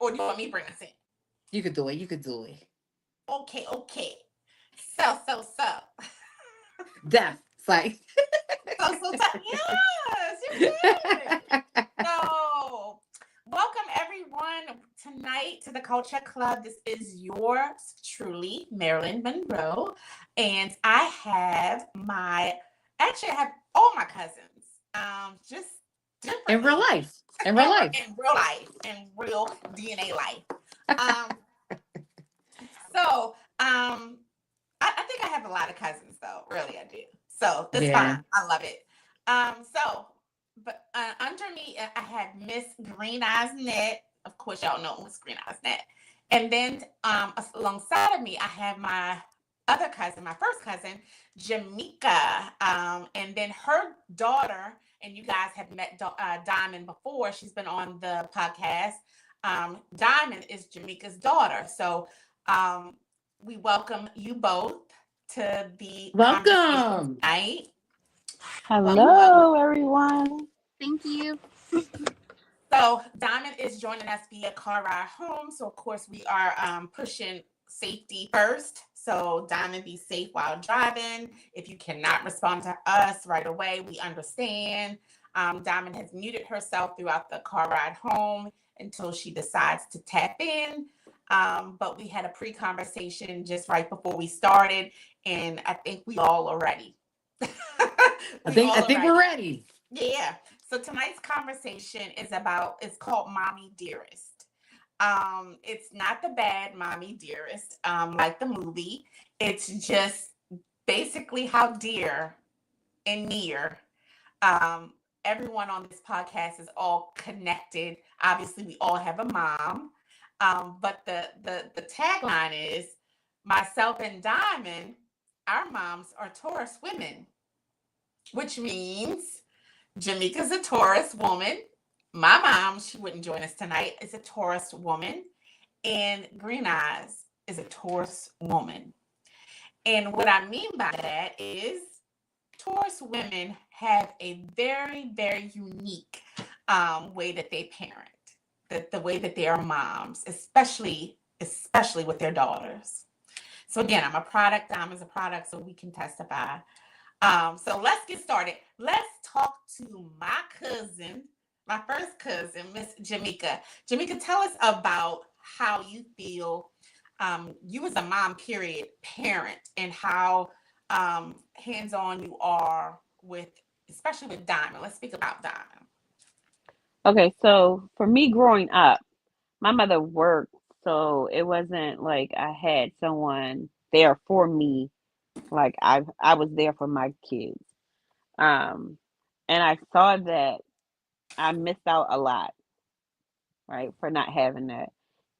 Or do you want me to bring us in? You could do it. You could do it. Okay, okay. So. Death. It's like. Yes, you did. So, welcome everyone tonight to the Culture Club. This is yours truly, Marilyn Monroe, and I have all my cousins, just In real differently life. In real life. in real life, in real DNA life. Um, I think I have a lot of cousins, though. Really, I do. So that's Yeah. fine. I love it. But under me, I had Miss Green Eyes Net. Of course, y'all know Miss Green Eyes Net. And then alongside of me, I have my other cousin, my first cousin, Jamaica. And then her daughter, and you guys have met Diamond before. She's been on the podcast. Diamond is Jamaica's daughter. So we welcome you both to the conversation Welcome. tonight. Welcome. Hello, everyone. Thank you. So Diamond is joining us via car ride home. So of course we are pushing safety first. So Diamond, be safe while driving. If you cannot respond to us right away, we understand. Diamond has muted herself throughout the car ride home until she decides to tap in. But we had a pre-conversation just right before we started, and I think we all are ready. I think we're ready. Yeah. So tonight's conversation it's called Mommy Dearest. It's not the bad Mommy Dearest, like the movie. It's just basically how dear and near everyone on this podcast is all connected. Obviously, we all have a mom. But the tagline is myself and Diamond, our moms are Taurus women, which means Jamaica's a Taurus woman. My mom, she wouldn't join us tonight, is a Taurus woman. And Green Eyes is a Taurus woman. And what I mean by that is Taurus women have a very, very unique way that they parent, the way that they are moms, especially with their daughters. So again, I'm a product, Diamond's a product, so we can testify. So let's get started. Let's talk to my cousin, my first cousin, Miss Jamaica. Jamaica, tell us about how you feel you as a mom, period, parent, and how hands-on you are especially with Diamond. Let's speak about Diamond. Okay, so for me growing up, my mother worked, so it wasn't like I had someone there for me. Like I was there for my kids. Um, and I saw that I missed out a lot, right, for not having that.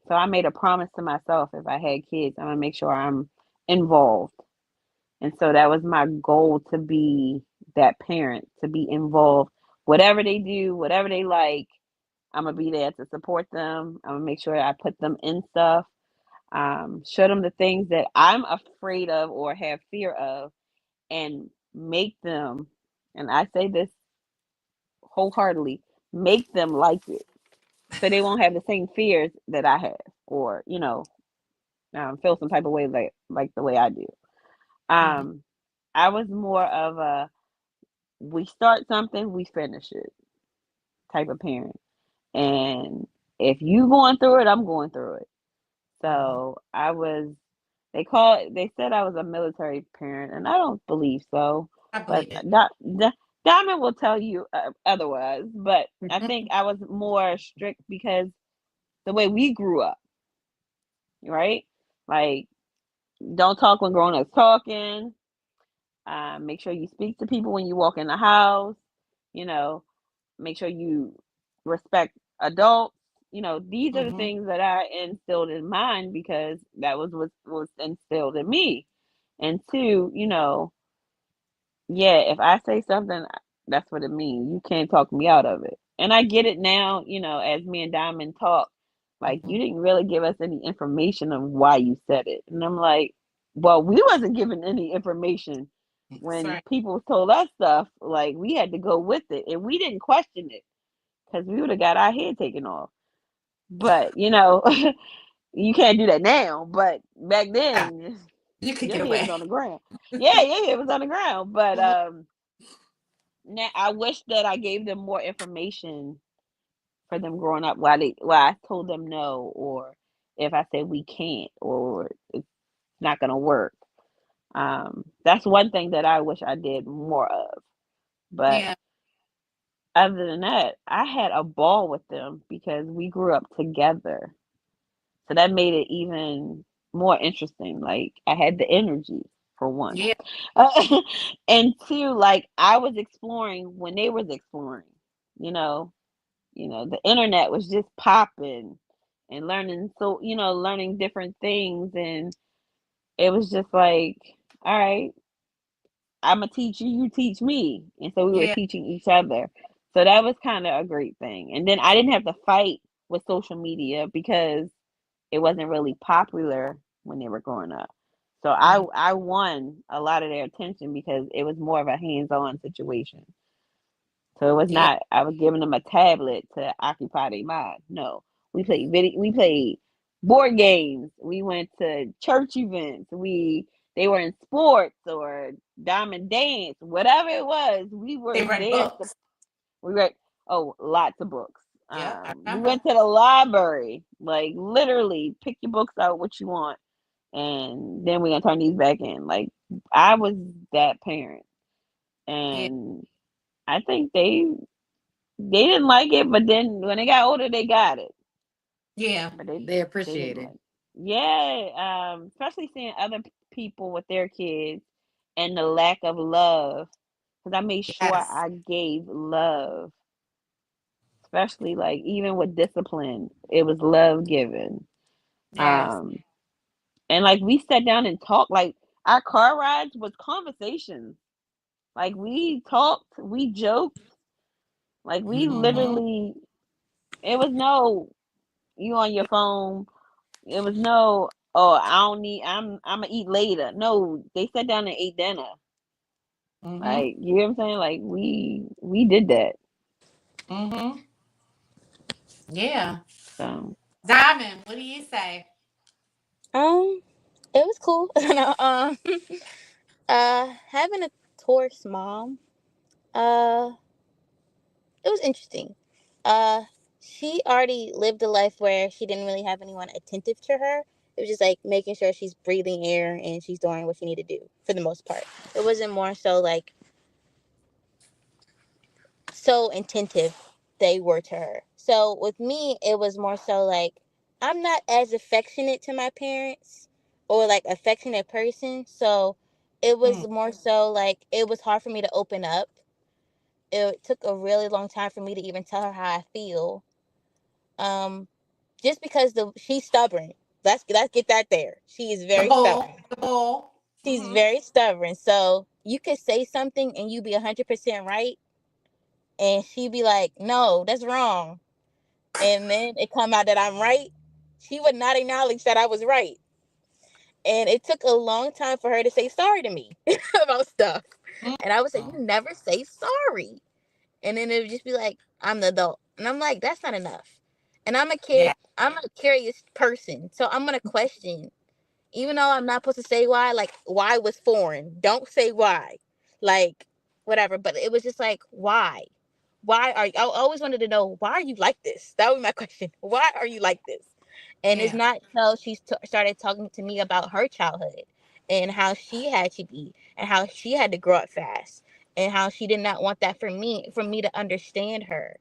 So I made a promise to myself if I had kids, I'm gonna make sure I'm involved. And so that was my goal, to be that parent, to be involved. Whatever they do, whatever they like, I'm gonna be there to support them. I'm gonna make sure I put them in stuff, show them the things that I'm afraid of or have fear of, and make them, and I say this wholeheartedly, make them like it, so they won't have the same fears that I have, or feel some type of way like the way I do. Mm-hmm. Um, I was more of a, we start something, we finish it type of parent. And if you going through it, I'm going through it. Mm-hmm. So they said I was a military parent, and I don't believe so. I But believe it. Diamond will tell you otherwise. But I think I was more strict because the way we grew up, right? Like, don't talk when grown ups talking. Make sure you speak to people when you walk in the house. You know, make sure you respect adults. These are the Mm-hmm. things that I instilled in mine, because that was what was instilled in me. And two, yeah, if I say something, that's what it means. You can't talk me out of it. And I get it now, as me and Diamond talk, like, Mm-hmm. you didn't really give us any information of why you said it. And I'm like, well, we wasn't given any information That's when right. people told us stuff. Like, we had to go with it, and we didn't question it, because we would have got our head taken off. But you can't do that now. But back Yeah, then, you could your get head was away. on the ground. Yeah, your head was on the ground. But Mhm. now I wish that I gave them more information for them growing up. Why I told them no, or if I said we can't, or it's not gonna work. That's one thing that I wish I did more of. But Yeah, other than that, I had a ball with them because we grew up together. So that made it even more interesting. Like I had the energy for one. yeah, Uh, and two, like I was exploring when they was exploring. You know, the internet was just popping and learning learning different things, and it was just like, all right, I'm gonna teach you, you teach me, and so we were yeah, teaching each other. So that was kind of a great thing. And then I didn't have to fight with social media because it wasn't really popular when they were growing up. So mhm, I won a lot of their attention because it was more of a hands-on situation. So it was yeah. not I was giving them a tablet to occupy their mind. No, we played board games. We went to church events. They were in sports or diamond dance, whatever it was. We were They read there. books. We read lots of books. Yep, I We remember. went to the library, like literally pick your books out what you want, and then we're gonna turn these back in. Like I was that parent, Yeah, and I think they didn't like it, but then when they got older, they got it. yeah, But They they appreciate didn't it. like. Yeah, especially seeing other people with their kids and the lack of love. Because I made sure yes, I gave love, especially like even with discipline, it was love given. yes. Um, and like we sat down and talked. Like our car rides was conversations. Like we talked, we joked. Like we Mm-hmm. literally, it was no you on your phone. It was no, oh, I don't need. I'm gonna eat later. No, they sat down and ate dinner. Mm-hmm. Like you know what I'm saying? Like we did that. Mm-hmm. Yeah. So Diamond, what do you say? It was cool. No, having a Taurus mom, uh, it was interesting. Uh, she already lived a life where she didn't really have anyone attentive to her. It was just like making sure she's breathing air and she's doing what she needed to do for the most part. It wasn't more so like so attentive they were to her. So with me, it was more so like I'm not as affectionate to my parents or like affectionate person. So it Mm. was more so like it was hard for me to open up. It took a really long time for me to even tell her how I feel. Um, just because she's stubborn. Let's get that there. She is The very bowl, stubborn. the bowl. She's Mm-hmm. very stubborn. So you could say something and you be 100% right, and she be like, "No, that's wrong." And then it come out that I'm right, she would not acknowledge that I was right. And it took a long time for her to say sorry to me about stuff. And I would say, Mm-hmm. "You never say sorry." And then it would just be like, "I'm the adult." And I'm like, that's not enough. And Yeah, I'm a curious person. So I'm gonna question. Even though I'm not supposed to say why, like why was foreign. Don't say why. Like, whatever. But it was just like, why? Why are you I always wanted to know, why are you like this? That was my question. Why are you like this? And it's yeah, not until she started talking to me about her childhood and how she had to be and how she had to grow up fast and how she did not want that for me to understand her.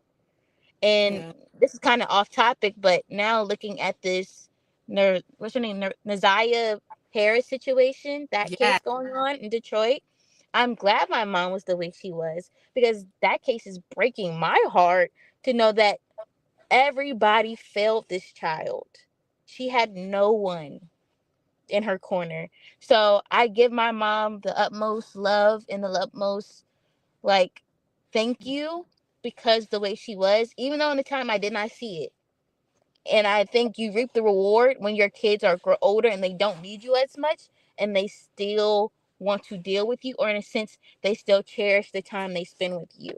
And yeah, this is kind of off topic, but now looking at this, what's her name, Naziah Harris situation, that yeah, case going on in Detroit, I'm glad my mom was the way she was, because that case is breaking my heart to know that everybody failed this child. She had no one in her corner. So I give my mom the utmost love and the utmost, like, thank you, because the way she was, even though in the time I did not see it. And I think you reap the reward when your kids are older and they don't need you as much and they still want to deal with you, or in a sense they still cherish the time they spend with you.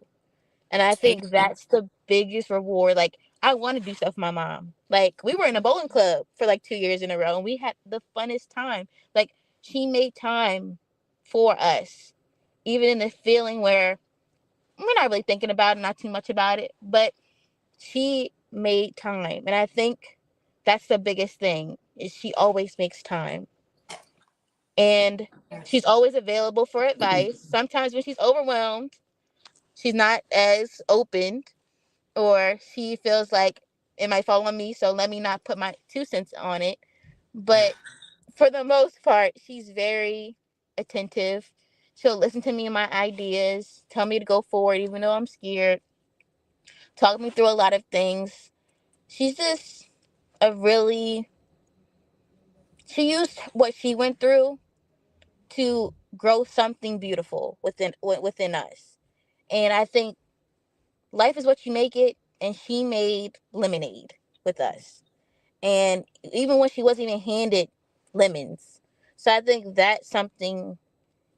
And I think yeah, that's the biggest reward. Like, I want to do stuff with my mom. Like, we were in a bowling club for like 2 years in a row, and we had the funnest time. Like, she made time for us, even in the feeling where we're not really thinking about it, not too much about it, but she made time. And I think that's the biggest thing, is she always makes time. And she's always available for advice. Sometimes when she's overwhelmed, she's not as open, or she feels like it might fall on me, so let me not put my 2 cents on it. But for the most part, she's very attentive. She'll listen to me and my ideas, tell me to go forward even though I'm scared, talk me through a lot of things. She's just a really, she used what she went through to grow something beautiful within us. And I think life is what you make it, and she made lemonade with us. And even when she wasn't even handed lemons. So I think that's something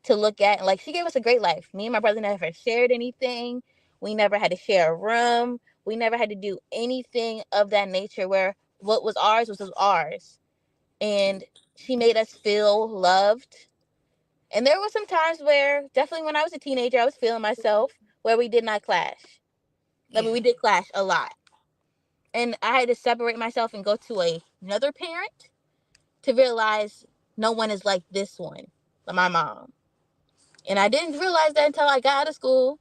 to look at. Like, she gave us a great life. Me and my brother never shared anything. We never had to share a room. We never had to do anything of that nature, where what was ours. And she made us feel loved. And there were some times where, definitely when I was a teenager, I was feeling myself, where we did not clash. I mean, Yeah. we did clash a lot. And I had to separate myself and go to another parent to realize no one is like this one, like my mom. And I didn't realize that until I got out of school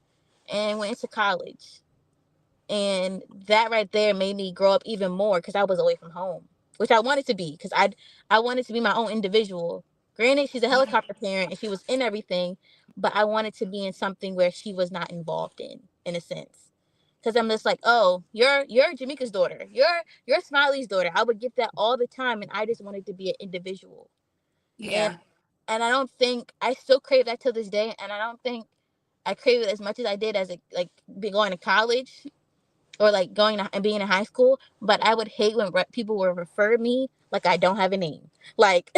and went into college. And that right there made me grow up even more, because I was away from home, which I wanted to be, because I wanted to be my own individual. Granted, she's a Yeah. helicopter parent and she was in everything, but I wanted to be in something where she was not involved in a sense. Because I'm just like, oh, you're Jamaica's daughter, you're Smiley's daughter. I would get that all the time, and I just wanted to be an individual. And Yeah. I don't think, I still crave that till this day, and I don't think I crave it as much as I did as like be going to college, or like going to, and being in high school. But I would hate when people would refer me like I don't have a name. Like,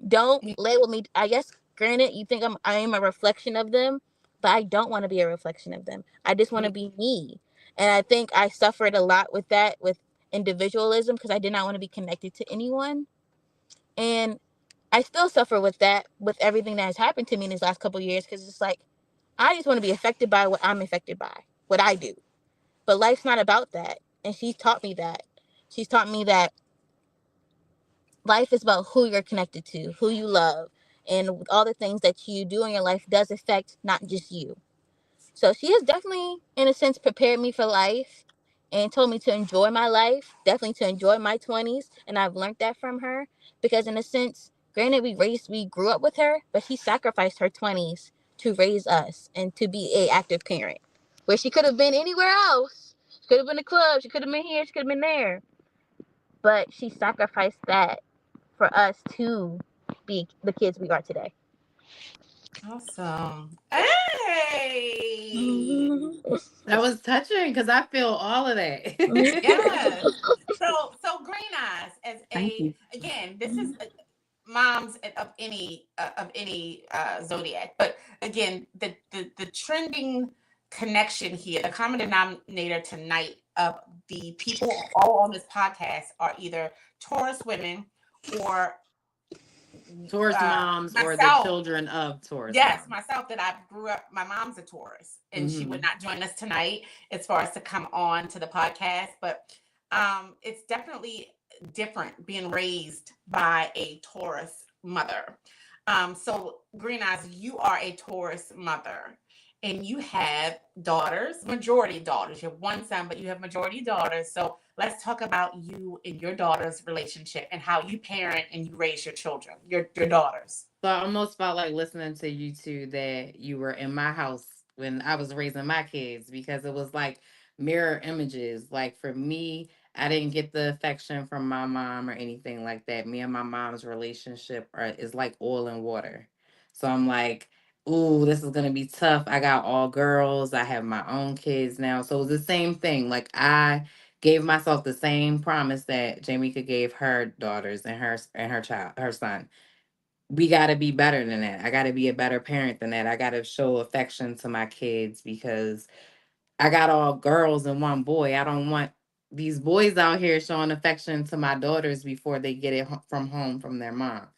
don't label me. I guess, granted, you think I am a reflection of them, but I don't want to be a reflection of them. I just want to be me. And I think I suffered a lot with that, with individualism, because I did not want to be connected to anyone. And I still suffer with that, with everything that has happened to me in these last couple of years, because it's like, I just want to be affected by what I'm affected by, what I do. But life's not about that. And she's taught me that. She's taught me that life is about who you're connected to, who you love, and all the things that you do in your life does affect not just you. So she has definitely, in a sense, prepared me for life and told me to enjoy my life, definitely to enjoy my 20s. And I've learned that from her, because, in a sense, granted, we grew up with her, but she sacrificed her 20s to raise us and to be a active parent, where she could have been anywhere else. She could have been in a club. She could have been here. She could have been there. But she sacrificed that for us to be the kids we are today. Awesome. Hey. That was touching because I feel all of that. Yes. So Green Eyes, as Thank a, you. again, this is moms of any zodiac, but again, the trending connection here, the common denominator tonight of the people all on this podcast are either Taurus women or Taurus moms or the myself. children of Taurus Yes, moms. myself, that I grew up. My mom's a Taurus, and she would Mm-hmm. not join us tonight as far as to come on to the podcast. But it's definitely different being raised by a Taurus mother. So Green Eyes, you are a Taurus mother, and you have daughters, majority daughters. You have one son, but you have majority daughters. So let's talk about you and your daughter's relationship and how you parent and you raise your children, your daughters. So I almost felt like listening to you two that you were in my house when I was raising my kids because it was like mirror images. Like for me, I didn't get the affection from my mom or anything like that. Me and my mom's relationship is like oil and water. So I'm like, ooh, this is gonna be tough. I got all girls. I have my own kids now. So it was the same thing. Like I gave myself the same promise that Jamaica gave her daughters and her son. We got to be better than that. I got to be a better parent than that. I got to show affection to my kids because I got all girls and one boy. I don't want these boys out here showing affection to my daughters before they get it from home from their mom.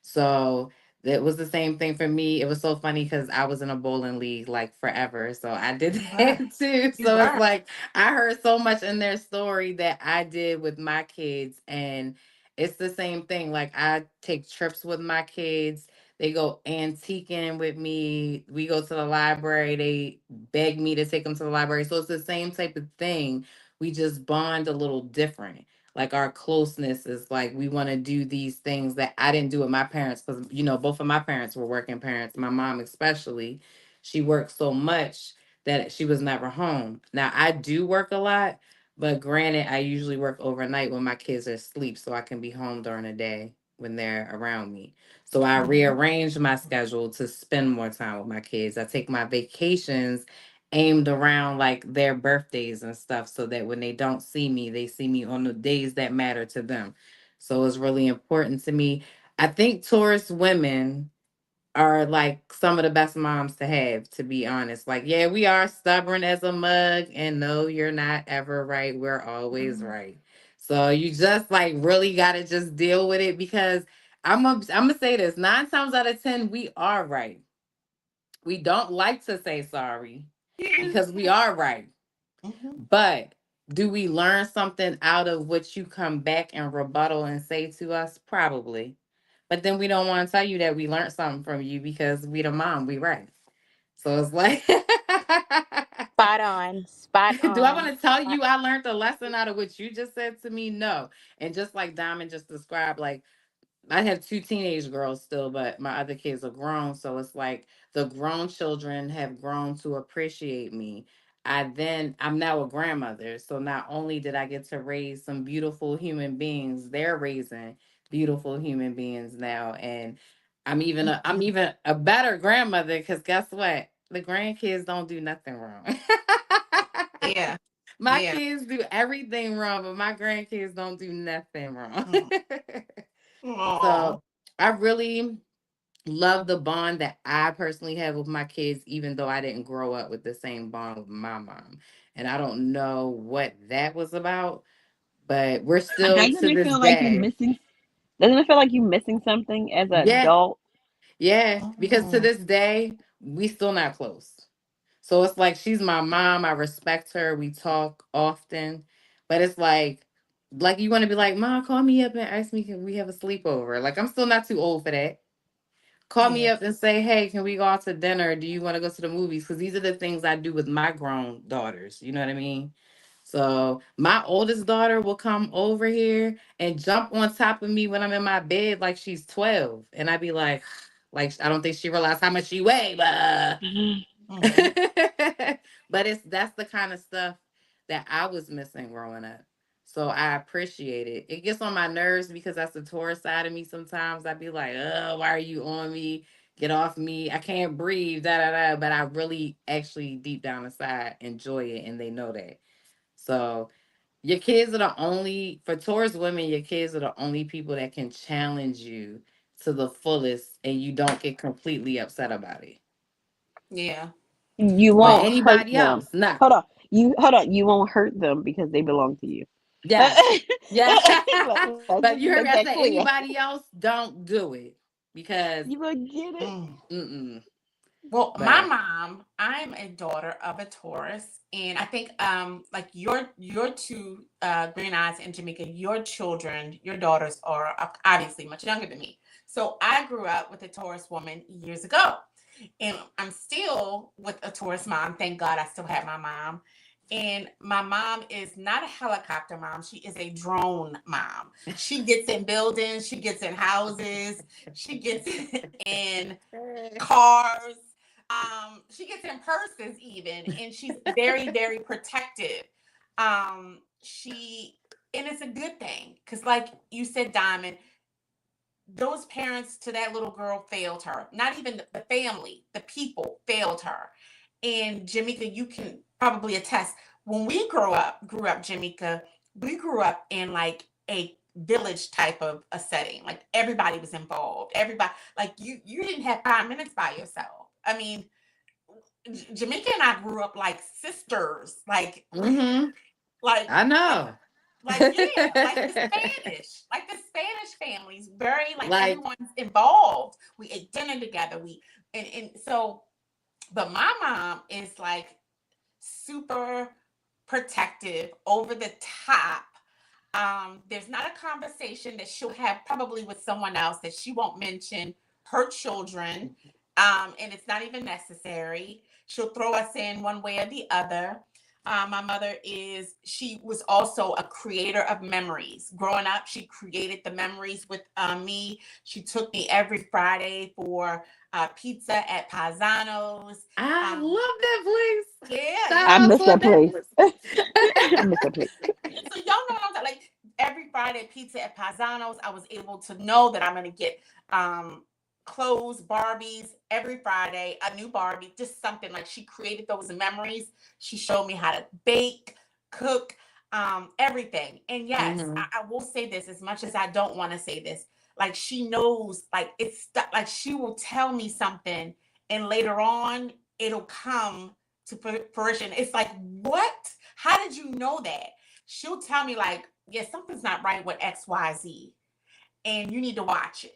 So it was the same thing for me. It was so funny because I was in a bowling league like forever. So I did You were. that too. You So it's were. like I heard so much in their story that I did with my kids. And it's the same thing. Like I take trips with my kids. They go antiquing with me. We go to the library. They beg me to take them to the library. So it's the same type of thing. We just bond a little different. Like our closeness is like we want to do these things that I didn't do with my parents because both of my parents were working parents. My mom especially, she worked so much that she was never home. Now I do work a lot, but granted, I usually work overnight when my kids are asleep so I can be home during the day when they're around me. So I Mhm. rearrange my schedule to spend more time with my kids. I take my vacations aimed around like their birthdays and stuff so that when they don't see me, they see me on the days that matter to them. So it's really important to me. I think Taurus women are like some of the best moms to have, to be honest. Like, yeah, we are stubborn as a mug, and no, you're not ever right. We're always Mhm. right. So you just like really gotta just deal with it because I'm gonna say this 9 times out of 10, we are right. We don't like to say sorry Yeah. because we are right. Mhm. But do we learn something out of what you come back and rebuttal and say to us? Probably. But then we don't want to tell you that we learned something from you because we the mom, we right. So it's like, Spot on. Spot do I on. want to tell Spot you I learned a lesson out of what you just said to me? No. And just like Diamond just described, like I have two teenage girls still, but my other kids are grown. So it's like the grown children have grown to appreciate me. I'm now a grandmother. So not only did I get to raise some beautiful human beings, they're raising beautiful human beings now. And I'm even a better grandmother because guess what? The grandkids don't do nothing wrong. Yeah. My Yeah. kids do everything wrong, but my grandkids don't do nothing wrong. Mm. Oh. So I really love the bond that I personally have with my kids, even though I didn't grow up with the same bond with my mom. And I don't know what that was about, but we're But still doesn't to it this feel like you're day. missing? Doesn't it feel like you're missing something as an Yeah, adult? yeah. Because to Mhm. this day, we still not close. So it's like she's my mom. I respect her. We talk often. But it's like you want to be like, Mom, call me up and ask me, can we have a sleepover? Like I'm still not too old for that. Call me Yeah. up and say, hey, can we go out to dinner? Do you want to go to the movies? Because these are the things I do with my grown daughters. You know what I mean? So my oldest daughter will come over here and jump on top of me when I'm in my bed like she's 12. And I'd be like, I don't think she realized how much she weigh. But Mhm. but that's the kind of stuff that I was missing growing up. So I appreciate it. It gets on my nerves because that's the Taurus side of me sometimes. I'd be like, oh, why are you on me? Get off me. I can't breathe, da da da. But I really actually deep down inside enjoy it and they know that. So your kids are the only for Taurus women, your kids are the only people that can challenge you to the fullest and you don't get completely upset about it. Yeah. You But won't Well, hurt anybody them. else, nah. Hold on. Hold on. You won't hurt them because they belong to you. Yes. Yeah. Let's just But you make heard me. that I say clear. anybody else don't do it because You gonna get it? mm. mm-mm. Well, my But mom, I'm a daughter of a Taurus, and I think like your two green eyes in Jamaica, your children, your daughters are obviously much younger than me. So I grew up with a Taurus woman years ago, and I'm still with a Taurus mom. Thank God I still have my mom. And my mom is not a helicopter mom. She is a drone mom. She gets in buildings, she gets in houses, she gets in cars. She gets in purses even, and she's very, very protective. She and it's a good thing because, like you said, Diamond, those parents to that little girl failed her. Not even the family, the people failed her. And Jamaica, you can probably attest. When we grew up, Jamaica, we grew up in like a village type of a setting. Like everybody was involved. Everybody, like you didn't have 5 minutes by yourself. I mean, Jamaica and I grew up like sisters. Like mm-hmm. Like, I like, know. yeah, like the Spanish families, very like Like, everyone's involved. We ate dinner together. And so, but my mom is like super protective, over the top. There's not a conversation that she'll have probably with someone else that she won't mention her children. And it's not even necessary. She'll throw us in one way or the other. My mother she was also a creator of memories. Growing up, she created the memories with me. She took me every Friday for pizza at Paisano's. I Um, love that place. yeah, Shout I yeah. out miss to that place. Annapolis. I miss that place. So y'all know what I'm saying. Like every Friday pizza at Paisano's, I was able to know that I'm gonna get um clothes, Barbies every Friday, a new Barbie, just something. Like she created those memories. She showed me how to bake, cook, everything. And yes, Hmm. I will say this as much as I don't want to say this. Like she knows, like like she will tell me something, and later on it'll come to fruition. It's like, what? How did you know that? She'll tell me like, yeah, something's not right with XYZ, and you need to watch it.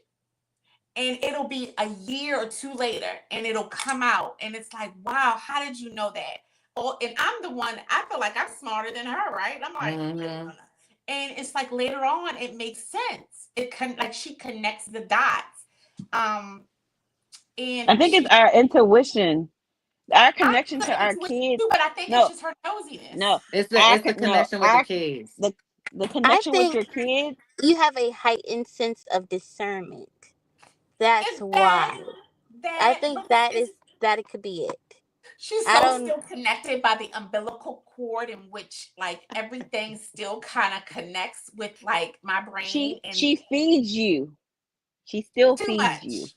And it'll be a year or two later, and it'll come out, and it's like, wow, how did you know that? Oh, and I'm the one. I feel like I'm smarter than her, right? I'm like, Hmm. and it's like later on, it makes sense. It can like she connects the dots, um, I and think it's she. our intuition, our I connection think to her our intuition kids. too, but I think it's No, just her nosiness. no, our It's the no, connection with the kids. the the I connection with your think kids. you have a heightened sense of discernment. That's It's that why. I that, think but this that is is that it could be it. she's I so don't. still connected by the umbilical cord in which like everything still kind of connects with like my brain and She feeds you. She still too feeds you. much,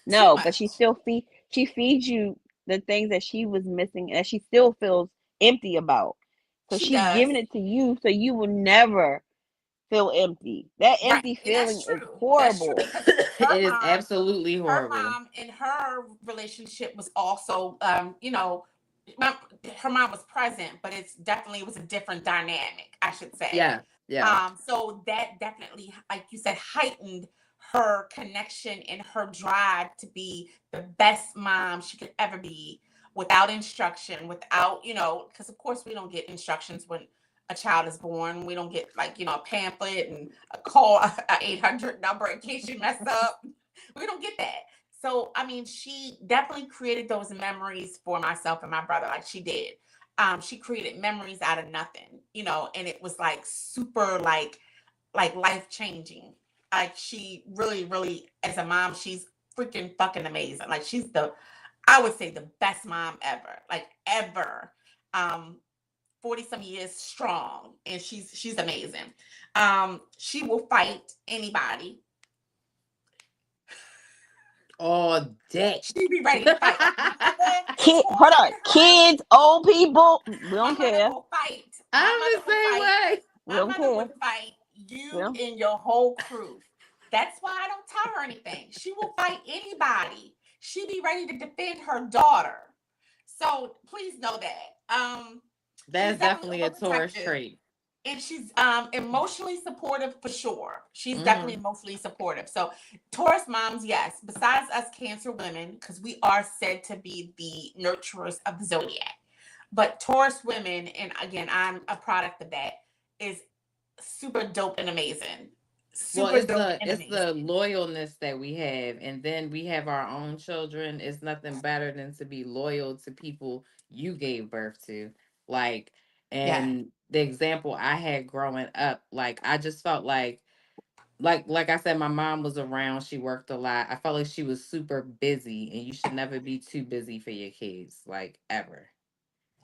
too No, but much. she feeds you the things that she was missing and that she still feels empty about. So She she's does. giving it to you so you will never feel empty. That Right. empty And that's feeling is true. That's true horrible. because It is absolutely her horrible. mom and her relationship was also my, her mom was present, but it was a different dynamic, I should say. Yeah, yeah. So that definitely, like you said, heightened her connection and her drive to be the best mom she could ever be, without instruction, without, because of course we don't get instructions when a child is born. We don't get like, a pamphlet and a call, a 800 number in case you mess up. We don't get that. So, I mean, she definitely created those memories for myself and my brother, like she did. She created memories out of nothing, and it was like super, like life changing. Like she really, really, as a mom, she's freaking fucking amazing. Like I would say the best mom ever, like ever. 40 some years strong, and she's amazing. She will fight anybody. All day. She be ready to fight. Like my mother Hold told on, her, kids, old people, we my don't mother care. will fight. My I'm mother the will same fight. way. We My don't mother care. would fight you Well, and your whole crew. That's why I don't tell her anything. She will fight anybody. She be ready to defend her daughter. So please know that. She's That's definitely definitely a Taurus overprotective, trait. and she's emotionally supportive for sure. She's definitely Hmm. emotionally supportive. So Taurus moms, yes, besides us Cancer women, because we are said to be the nurturers of the zodiac, but Taurus women, and again, I'm a product of that, is super dope and amazing. Well, Super dope and it's amazing. the loyalness that we have, and then we have our own children. It's nothing better than to be loyal to people you gave birth to. Like, Yeah. and the example I had growing up, like I just felt like I said, my mom was around. She worked a lot. I felt like she was super busy, and you should never be too busy for your kids, like ever.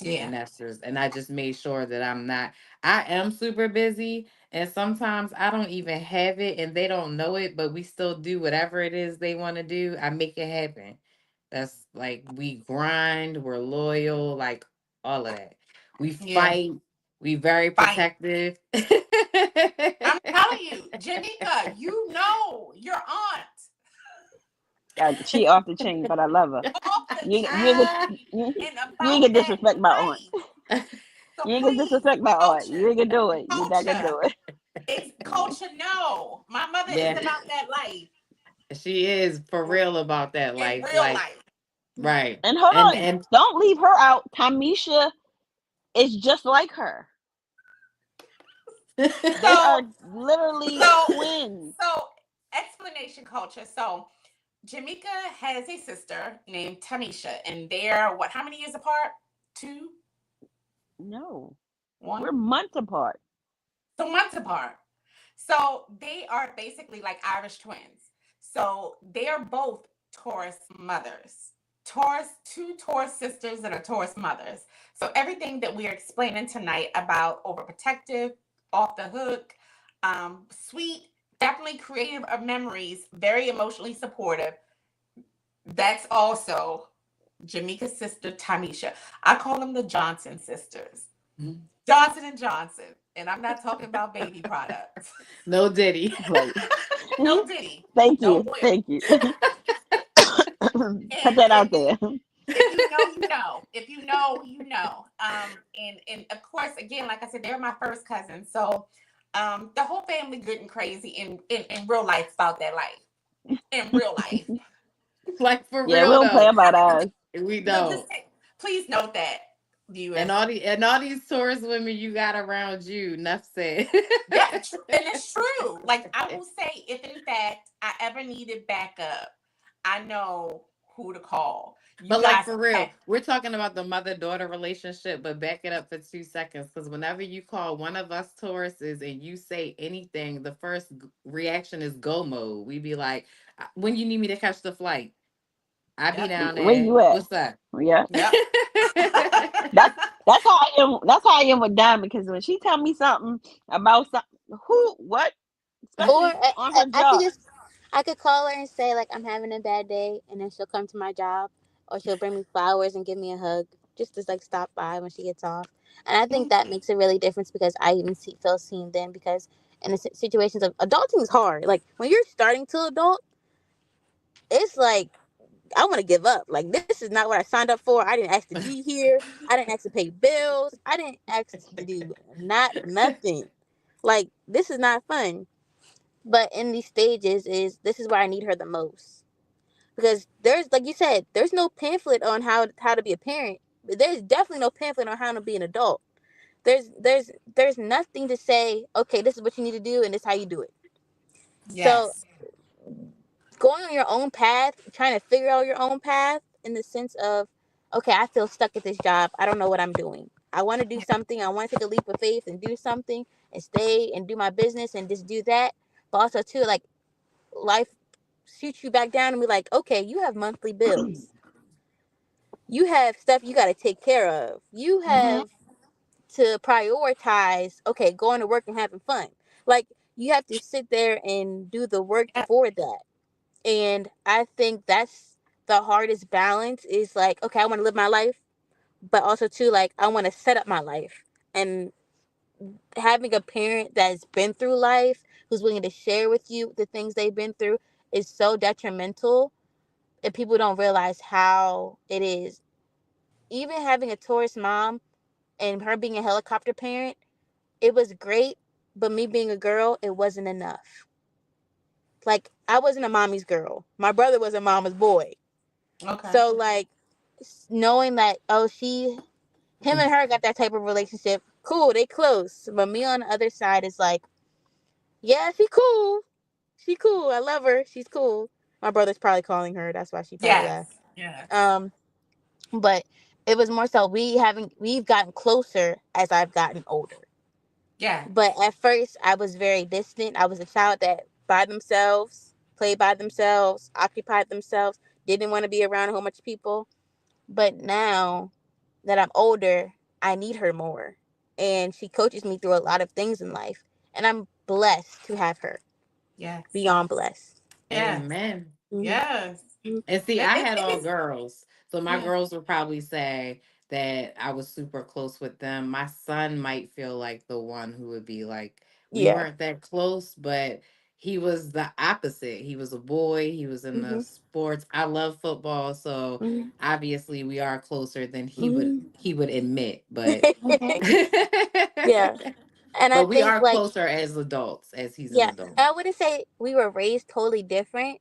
Yeah. And and I just made sure that I'm not. I am super busy, and sometimes I don't even have it, and they don't know it, but we still do whatever it is they want to do. I make it happen. That's like we grind, we're loyal, like all of that. We Yeah. fight. We very Fight. protective. I'm telling you, Janika, you know your aunt she off the chain, but I love her. off the You ain't get chain you, and you ain't about get that disrespect my aunt. life. So You ain't gonna please, disrespect my art. culture, You ain't gonna do it. You're not gonna culture, do it. it's culture. No, my mother is Yeah, about that life she is for real about that in life. real Like, life. right. And hold And on, don't leave her out. Tamisha is just like her. They are So, literally so, twins. so, explanation culture. So, Jamaica has a sister named Tamisha, and they're what? How many years apart? Two, No, one. we're months apart. So months apart. So they are basically like Irish twins. So they are both Taurus mothers. Taurus, two Taurus sisters that are Taurus mothers. So everything that we are explaining tonight about overprotective, off the hook, sweet, definitely creative of memories, very emotionally supportive. That's also Jamaica's sister Tamisha. I call them the Johnson sisters. Johnson and Johnson. And I'm not talking about baby products. no Diddy. Right. No Diddy, Thank no you. oil. Thank you. Put And that out there. if you know, you know. If you know, you know. And of course, again, like I said, they're my first cousins. So the whole family good and crazy in real life about that life. In real life. Like, for Yeah, we real don't play though. about us. We So just don't. please note that, And viewers. all these Taurus women you got around you, enough said. Yeah, and it's true. Like I will say, if in fact I ever needed backup, I know who to call. You But like, guys for real, have we're talking about the mother-daughter relationship, but back it up for 2 seconds. Because whenever you call one of us Tauruses and you say anything, the first reaction is go mode. We be like, when you need me to catch the flight, I be yep, down Where there. you at? What's up? Yeah. yep. That's that's how I am. That's how I am with Diamond. Because when she tell me something about something, who, what, Or especially on her I could job, just I could call her and say like I'm having a bad day, and then she'll come to my job, or she'll bring me flowers and give me a hug, just to like stop by when she gets off. And I think that makes a really difference because I even feel seen then because in the situations of adulting is hard. Like when you're starting to adult, it's like I want to give up. Like this is not what I signed up for. I didn't ask to be here. I didn't ask to pay bills. I didn't ask to do not nothing. Like this is not fun. But in these stages is this is where I need her the most. Because there's like you said, there's no pamphlet on how to be a parent. There's definitely no pamphlet on how to be an adult. There's nothing to say, okay, this is what you need to do and this is how you do it. So Yes. going on your own path, trying to figure out your own path in the sense of, okay, I feel stuck at this job. I don't know what I'm doing. I want to do something. I want to take a leap of faith and do something and stay and do my business and just do that. But also too, like life shoots you back down and be like, okay, you have monthly bills. You have stuff you got to take care of. You Mm-hmm. have to prioritize, okay, going to work and having fun. Like you have to sit there and do the work Yep. for that. And I think that's the hardest balance is like, okay, I want to live my life, but also too, like, I want to set up my life. And having a parent that's been through life, who's willing to share with you the things they've been through, is so detrimental. And people don't realize how it is. Even having a Taurus mom and her being a helicopter parent, it was great. But me being a girl, it wasn't enough. Like, I wasn't a mommy's girl. My brother was a mama's boy. Okay. So like knowing that oh him and her got that type of relationship, cool, they close. But me on the other side is like, yeah, she cool. She cool. I love her. She's cool. My brother's probably calling her. That's why she probably Yes. left. Yes. But it was more so we've gotten closer as I've gotten older. Yes. But at first I was very distant. I was a child that by themselves, played by themselves, occupied themselves, didn't want to be around a whole bunch of people. But now that I'm older, I need her more. And she coaches me through a lot of things in life. And I'm blessed to have her. Yes. Beyond blessed. Yes. Amen. Mm-hmm. Yes. And see, It, I it, had it all is. girls. So my Yeah. girls would probably say that I was super close with them. My son might feel like the one who would be like, we Yeah. weren't that close, but he was the opposite. He was a boy. He was in the Mhm. sports. I love football, so Mhm. obviously we are closer than Mhm. he would admit. But Mhm. Yeah, and I but we think are like closer as adults as he's an yeah, adult. I wouldn't say we were raised totally different.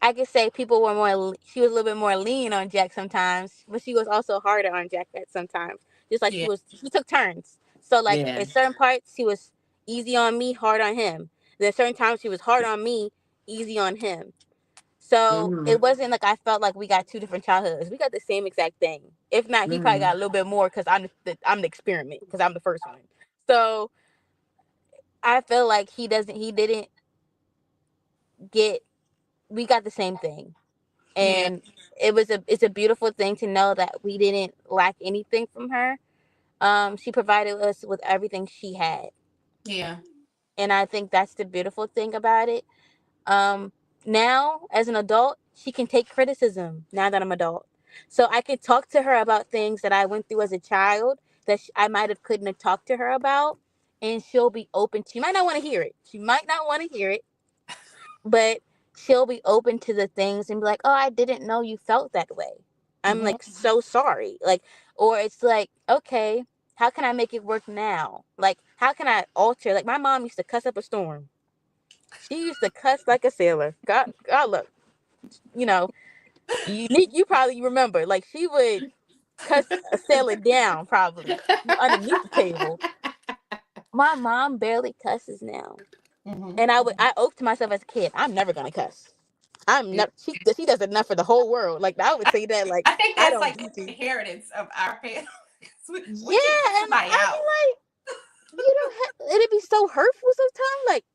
I could say people were more. She was a little bit more lean on Jack sometimes, but she was also harder on Jack at sometimes. Just like she Yeah. was, she took turns. So like Yeah. in certain parts, she was easy on me, hard on him. Then certain times she was hard on me, easy on him. So Mhm. it wasn't like I felt like we got two different childhoods. We got the same exact thing. If not, he probably got Mhm. a little bit more because I'm the experiment because I'm the first one. So I feel like he didn't get. We got the same thing, Yeah. and it's a beautiful thing to know that we didn't lack anything from her. She provided us with everything she had, Yeah. and I think that's the beautiful thing about it. Um, Now as an adult, she can take criticism. Now that I'm adult, so I can talk to her about things that I went through as a child that I might have couldn't have talked to her about, and she'll be open. She might not want to hear it. She might not want to hear it, but she'll be open to the things and be like, "Oh, I didn't know you felt that way. I'm Mhm. like so sorry." Like, or it's like, "Okay, how can I make it work now? Like, how can I alter?" Like, my mom used to cuss up a storm. She used to cuss like a sailor. God, look, you know, you probably remember. Like, she would cuss a sailor down probably underneath the table. My mom barely cusses now, Mhm. and I oath to myself as a kid, I'm never gonna cuss. I'm Yeah. never. She does enough for the whole world. Like I would say that. Like I think I that's don't like need the to. inheritance of our parents. We can Yeah, cut and somebody I'd be out. like, you don't have. It'd be so hurtful sometimes. Like,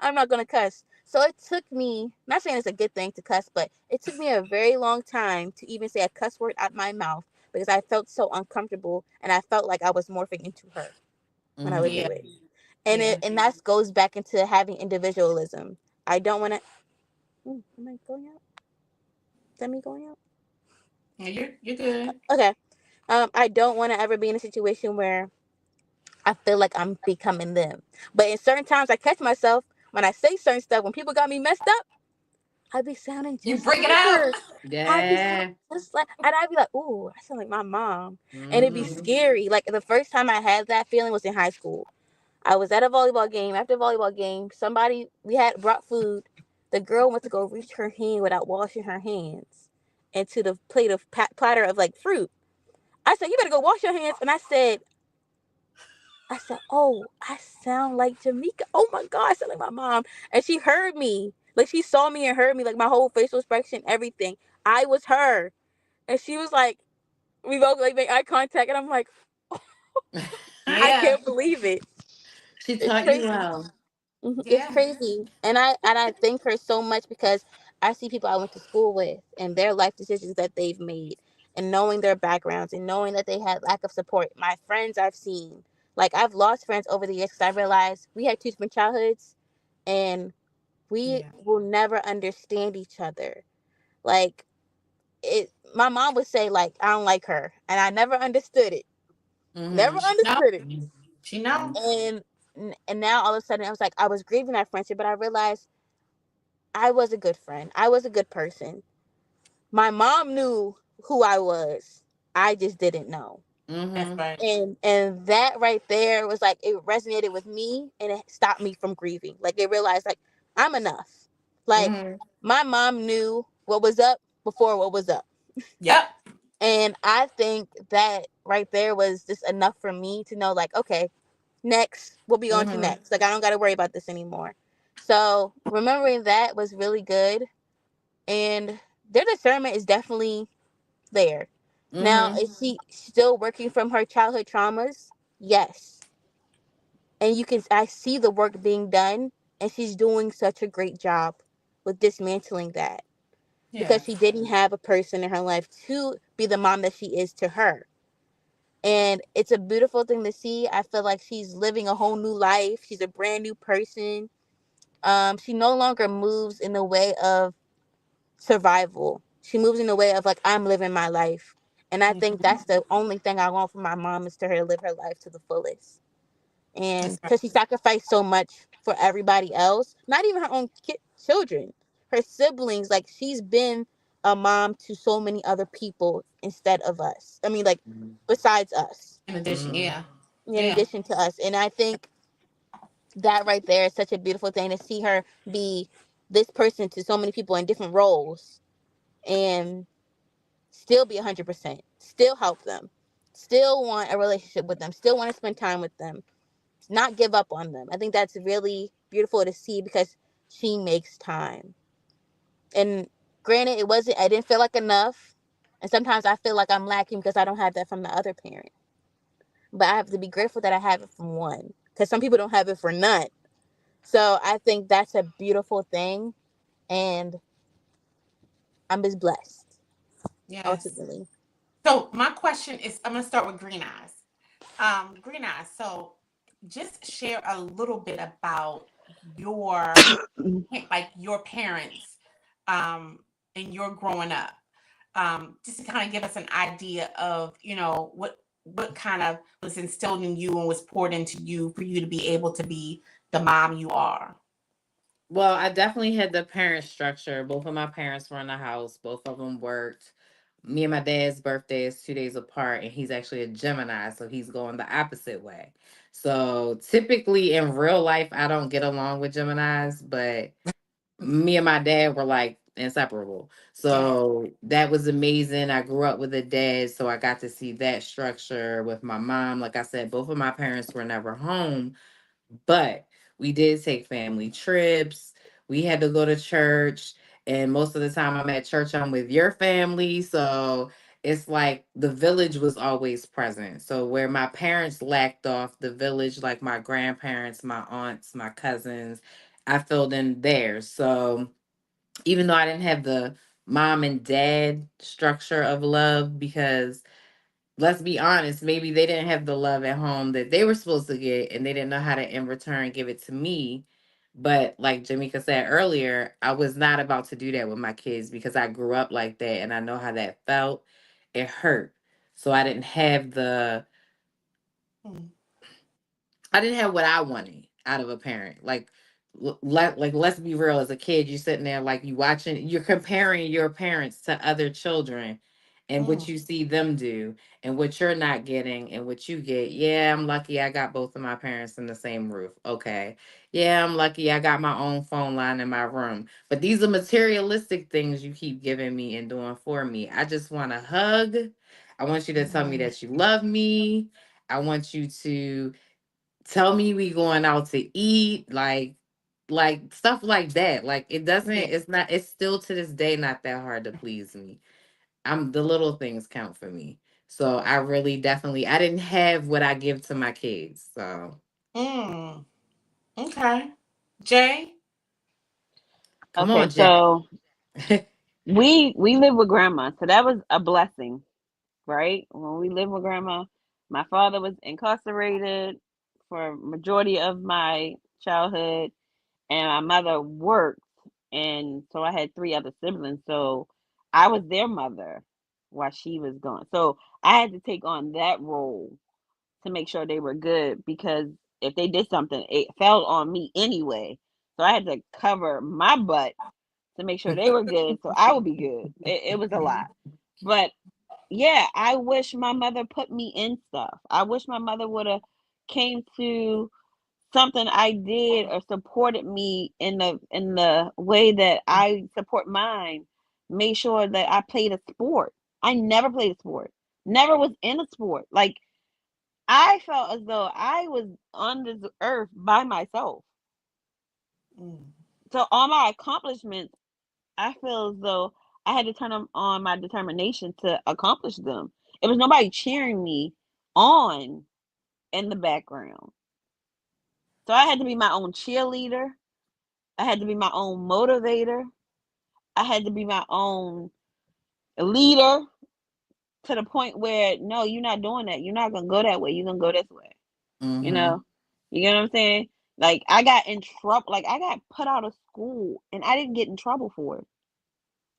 I'm not gonna cuss. So it took me. Not saying it's a good thing to cuss, but it took me a very long time to even say a cuss word out my mouth because I felt so uncomfortable and I felt like I was morphing into her when I would Yeah. do Mhm. it. Yeah. And that goes back into having individualism. I don't want to. Am I going out? Is that me going out? Yeah, you're good. Okay. I don't want to ever be in a situation where I feel like I'm becoming them. But in certain times, I catch myself when I say certain stuff. When people got me messed up, I be sounding You just bring it like out. her. I be sounding Yeah. just like, and I be like, ooh, I sound like my mom, and it'd be Mhm. scary. Like the first time I had that feeling was in high school. I was at a volleyball game. After a volleyball game, somebody we had brought food. The girl went to go reach her hand without washing her hands into the plate of platter of like fruit. I said, "You better go wash your hands." And I said, "Oh, I sound like Jamaica. Oh my God, I sound like my mom." And she heard me. Like she saw me and heard me, like my whole facial expression, everything. I was her. And she was like, we both like make eye contact. And I'm like, I Yeah. can't believe it. She It's taught you crazy. well. It's Yeah. crazy. And I thank her so much because I see people I went to school with and their life decisions that they've made and knowing their backgrounds and knowing that they had lack of support. My friends I've seen, like I've lost friends over the years because I realized we had two different childhoods and we Yeah. will never understand each other. Like it my mom would say like I don't like her and I never understood it. Never Mhm. She know. understood it. She know. And and now all of a sudden I was like I was grieving that friendship, but I realized I was a good friend. I was a good person. My mom knew who I was. I just didn't know. That's Mhm. right. And that right there was like it resonated with me and it stopped me from grieving. Like it realized like I'm enough. Like Mhm. my mom knew what was up before what was up. Yep. And I think that right there was just enough for me to know like okay, next we'll be on to Mhm. next. Like I don't got to worry about this anymore. So remembering that was really good and their discernment is definitely there. Now, Mhm. is she still working from her childhood traumas? Yes. And you can I see the work being done and she's doing such a great job with dismantling that Yeah. because she didn't have a person in her life to be the mom that she is to her. And it's a beautiful thing to see. I feel like she's living a whole new life. She's a brand new person. She no longer moves in the way of survival. She moves in the way of like I'm living my life. And I think Mhm. that's the only thing I want from my mom is to her to live her life to the fullest. And That's right. because she sacrificed so much for everybody else, not even her own children, her siblings. Like, she's been a mom to so many other people instead of us. I mean, like, besides us, In addition, Mm-hmm. yeah. in Yeah. addition to us. And I think that right there is such a beautiful thing to see her be this person to so many people in different roles and still be 100%, still help them, still want a relationship with them, still want to spend time with them, not give up on them. I think that's really beautiful to see because she makes time. And granted, I didn't feel like enough. And sometimes I feel like I'm lacking because I don't have that from the other parent. But I have to be grateful that I have it from one because some people don't have it for none. So I think that's a beautiful thing. And I'm just blessed, Yes. ultimately. So my question is, I'm gonna start with Green Eyes. Green Eyes. So just share a little bit about your like your parents, um, and your growing up. Just to kind of give us an idea of, what kind of was instilled in you and was poured into you for you to be able to be the mom you are. Well, I definitely had the parent structure. Both of my parents were in the house. Both of them worked. Me and my dad's birthday is 2 days apart, and he's actually a Gemini, so he's going the opposite way. So typically in real life, I don't get along with Geminis, but me and my dad were like inseparable. Yeah. So that was amazing. I grew up with a dad, so I got to see that structure with my mom. Like I said, both of my parents were never home, but we did take family trips. We had to go to church. And most of the time I'm at church, I'm with your family. So it's like the village was always present. So where my parents lacked off, the village, like my grandparents, my aunts, my cousins, I filled in there. So even though I didn't have the mom and dad structure of love, because let's be honest, maybe they didn't have the love at home that they were supposed to get, and they didn't know how to in return give it to me. But like Jamaica said earlier, I was not about to do that with my kids because I grew up like that and I know how that felt. It hurt. So Mm. I didn't have what I wanted out of a parent. Like, let's be real. As a kid, you're sitting there like you're comparing your parents to other children, and what Mm. you see them do, and what you're not getting, and what you get. Yeah, I'm lucky. I got both of my parents in the same roof. Okay. Yeah, I'm lucky. I got my own phone line in my room. But these are materialistic things you keep giving me and doing for me. I just want a hug. I want you to tell me Mhm. that you love me. I want you to tell me we going out to eat, like stuff like that. Like Yeah. it's still to this day not that hard to please me. I'm the little things count for me. So I really definitely I didn't have what I give to my kids. So Mm. Okay. Jay? come Okay, on, Jack. so we live with grandma, so that was a blessing, right? When we lived with grandma, my father was incarcerated for majority of my childhood, and my mother worked, and so I had three other siblings, so I was their mother while she was gone. So I had to take on that role to make sure they were good because if they did something, it fell on me anyway. So I had to cover my butt to make sure they were good so I would be good. It was a lot. But yeah, I wish my mother put me in stuff. I wish my mother would have came to something I did or supported me in the way that I support mine. Made sure that I played a sport. I never played a sport. Never was in a sport. Like I felt as though I was on this earth by myself. Mm. So all my accomplishments, I feel as though I had to turn on my determination to accomplish them. It was nobody cheering me on in the background. So I had to be my own cheerleader. I had to be my own motivator. I had to be my own leader to the point where no, you're not doing that. You're not gonna go that way. You're gonna go this way. You Mm-hmm. know? You get what I'm saying? Like I got in trouble. Like I got put out of school, and I didn't get in trouble for it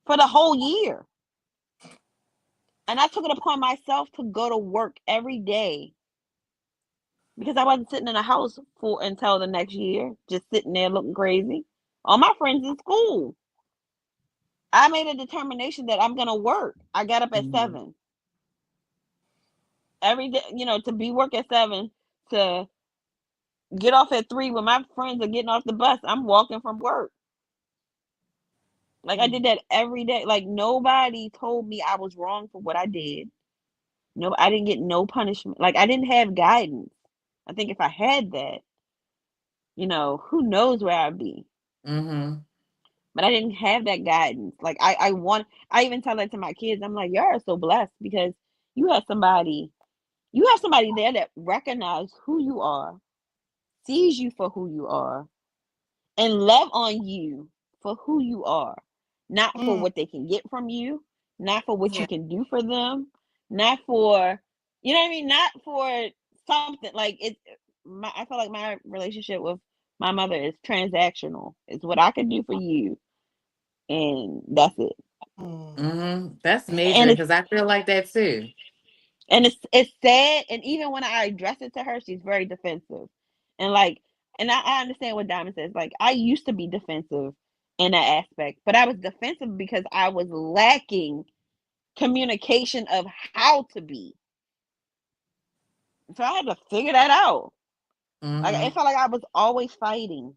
for the whole year. And I took it upon myself to go to work every day because I wasn't sitting in a house for until the next year, just sitting there looking crazy. All my friends in school. I made a determination that I'm gonna work. I got up at Mhm. 7 every day, to be work at 7, to get off at 3 when my friends are getting off the bus. I'm walking from work. Like I did Mm, that every day. Like nobody told me I was wrong for what I did. No, I didn't get no punishment. Like I didn't have guidance. I think if I had that, who knows where I'd be. Mhm. But I didn't have that guidance. Like I even tell that to my kids. I'm like, y'all are so blessed because you have somebody, you have somebody there that recognizes who you are, sees you for who you are, and love on you for who you are, not for mm, what they can get from you, not for what you yeah. can do for them, not for, what I mean, not for something like it. I feel like my relationship with my mother is transactional. It's what I can do for you, and that's it. Mm, Mhm. That's major And it's because I feel like that too. it's sad. And even when I address it to her, she's very defensive. And like, and I understand what Diamond says. Like, I used to be defensive in that aspect, but I was defensive because I was lacking communication of how to be. So I had to figure that out. Like, it Mhm. felt like I was always fighting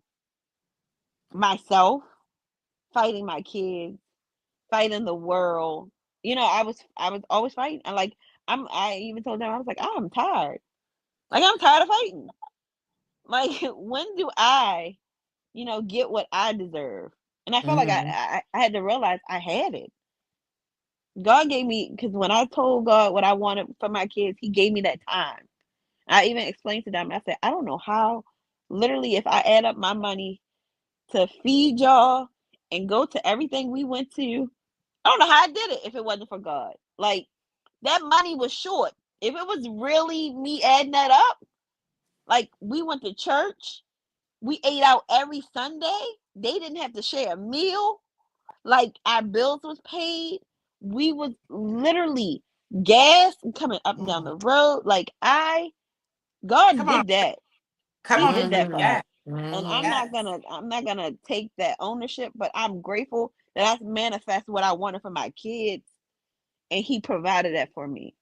myself, fighting my kids, fighting the world. I was always fighting. And like, I even told them, I was like, I'm tired. Like, I'm tired of fighting. Like, when do I, get what I deserve? And I felt like I, Mhm. I, I had to realize I had it. God gave me, because when I told God what I wanted for my kids, He gave me that time. I even explained to them, I said, I don't know how, literally, if I add up my money to feed y'all and go to everything we went to, I don't know how I did it if it wasn't for God. Like, that money was short. If it was really me adding that up, like, we went to church, we ate out every Sunday. They didn't have to share a meal. Like our bills was paid. We was literally gas coming up and down mm. the road. Like God Come on, did that. come He on. did that for Mhm. us. Yes, And Mhm. I'm not gonna take that ownership, but I'm grateful that I manifest what I wanted for my kids and He provided that for me.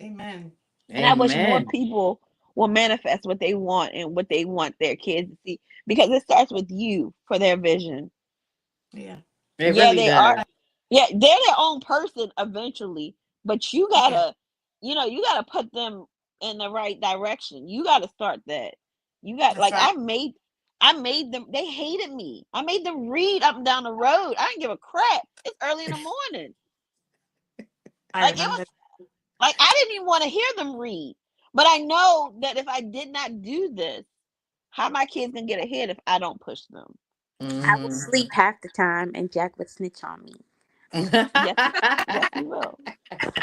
amen. And I wish more Amen. people will manifest what they want and what they want their kids to see because it starts with you for their vision. Yeah, It Yeah, really they are. does. Yeah, they're their own person eventually, but yeah. you gotta put them in the right direction. You gotta start that. You got That's like right. I made them. They hated me. I made them read up and down the road. I didn't give a crap. It's early in the morning. I Like it was remember. like I didn't even want to hear them read. But I know that if I did not do this, how my kids can get ahead if I don't push them. I would Mhm. sleep half the time, and Jack would snitch on me. Yes, yes, he will.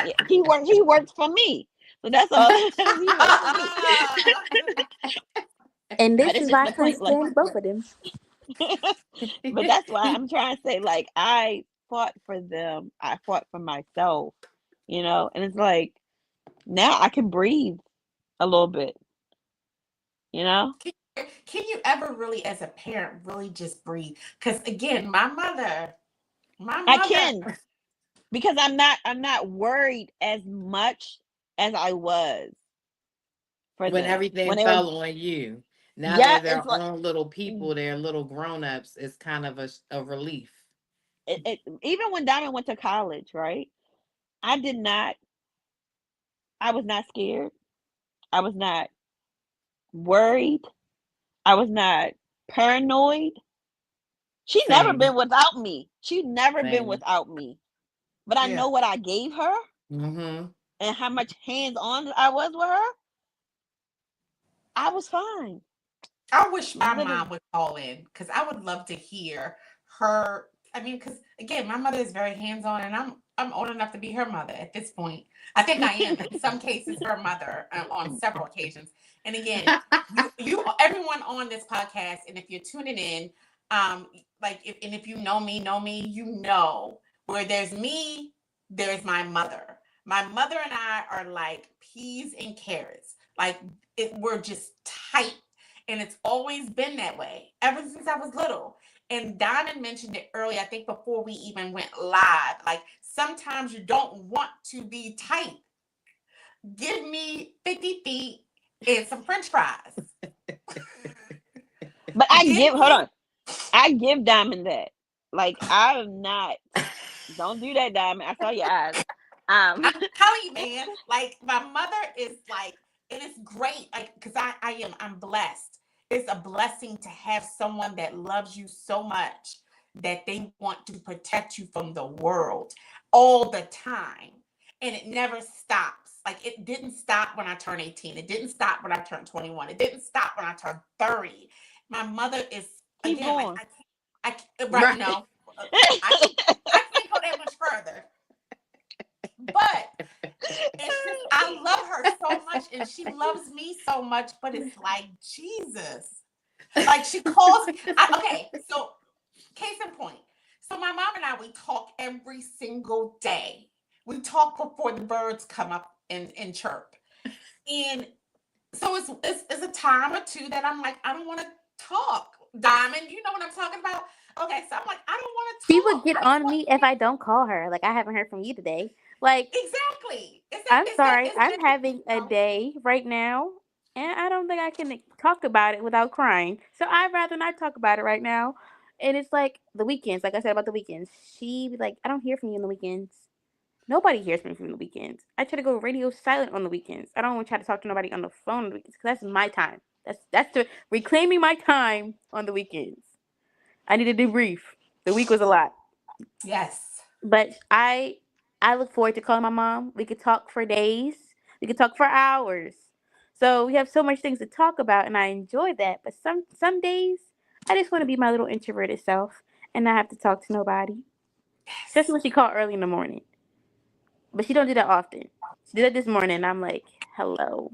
Yeah, he works for me. So that's all that matters. He works for me. And But this it's is just why I the couldn't point, like, stand both of them. but that's why I'm trying to say, like, I fought for them. I fought for myself, and it's like now I can breathe a little bit, you know. Can you ever really, as a parent, really just breathe? Because again, my I mother, can because I'm not worried as much as I was for When them when everything they were. fell on you. Now Yeah, they're it's their like own little people, they're little grown-ups. It's kind of a relief. even when Diamond went to college, right? I did not. I was not scared. I was not worried. I was not paranoid. She never Same. been without me. She never been Same. without me. But I yeah. know what I gave her Mhm. and how much hands on I was with her. I was fine. I wish my mom Literally. would call in because I would love to hear her. I mean, because again, my mother is very hands on, and I'm old enough to be her mother at this point. I think I am in some cases her mother on several occasions. And again, you everyone on this podcast, and if you're tuning in, like if you know me, you know where there's me, there's my mother. My mother and I are like peas and carrots. Like we're just tight. And it's always been that way ever since I was little. And Diamond mentioned it earlier, I think before we even went live. Like sometimes you don't want to be tight. Give me 50 feet and some French fries. But Give hold me on. I give Diamond that. Like, I'm not, don't do that, Diamond. I saw your eyes. I'm telling you, man, like my mother is like, and it's great, like, because I'm blessed. It's a blessing to have someone that loves you so much that they want to protect you from the world all the time. And it never stops. Like it didn't stop when I turned 18. It didn't stop when I turned 21. It didn't stop when I turned 30. My mother is Keep again like going. I can't right Right. now. I can't go that much further. But it's just I love her so much and she loves me so much, but it's like Jesus. Like she calls okay, so case in point. So my mom and I we talk every single day. We talk before the birds come up and chirp. And so it's a time or two that I'm like, I don't want to talk. Diamond, you know what I'm talking about? Okay, so I'm like, I don't want to She would talk. get on me if I don't call her. Like, I haven't heard from you today. Like, Exactly. I'm sorry. Is I'm that having a day right now, and I don't think I can talk about it without crying. So I'd rather not talk about it right now. And it's like the weekends, like I said about the weekends. She be like, I don't hear from you on the weekends. Nobody hears from me on the weekends. I try to go radio silent on the weekends. I don't want to try to talk to nobody on the phone on the weekends because that's my time. That's to reclaiming my time on the weekends. I need a debrief. The week was a lot. yes. But I look forward to calling my mom. We could talk for days. We could talk for hours. So we have so much things to talk about, and I enjoy that. But some days I just want to be my little introverted self and not have to talk to nobody. Especially Yes. when she called early in the morning. But she don't do that often. She did it this morning. And I'm like, hello.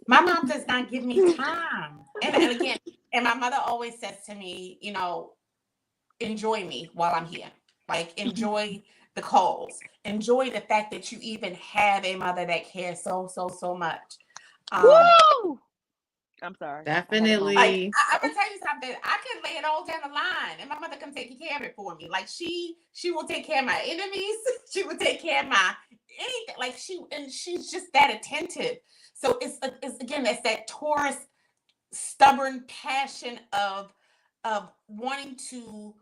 My mom does not give me time. And again, and my mother always says to me, enjoy me while I'm here. Like enjoy the calls. Enjoy the fact that you even have a mother that cares so, so, so much. Um, Woo! I'm sorry. I had a moment. like Definitely. I'm gonna tell you something. I can lay it all down the line, and my mother can take care of it for me. Like she will take care of my enemies. She will take care of my anything. Like she's just that attentive. So it's again that's that Taurus stubborn passion of wanting to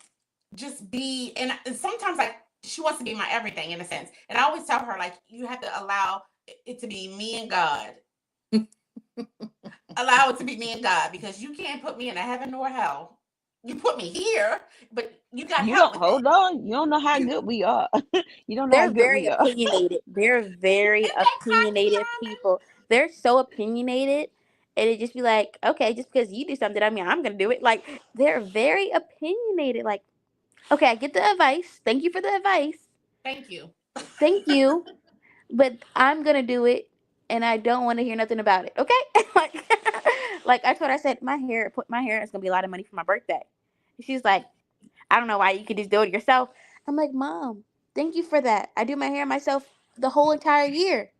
just be and sometimes like she wants to be my everything in a sense. And I always tell her like you have to allow it to be me and God. Allow it to be me and God because you can't put me in a heaven nor hell. You put me here, but you got You help don't with that. hold on. You don't know how You good we are. You don't know how They're good very we are. opinionated. They're very isn't that crazy, opinionated people. They're so opinionated. And it just be like, okay, just because you do something, I mean, I'm going to do it. Like, they're very opinionated. Like, okay, I get the advice. Thank you for the advice. Thank you. Thank you. But I'm going to do it. And I don't want to hear nothing about it. Okay? like I told her, I said, put my hair, it's going to be a lot of money for my birthday. She's like, I don't know why you could just do it yourself. I'm like, Mom, thank you for that. I do my hair myself the whole entire year.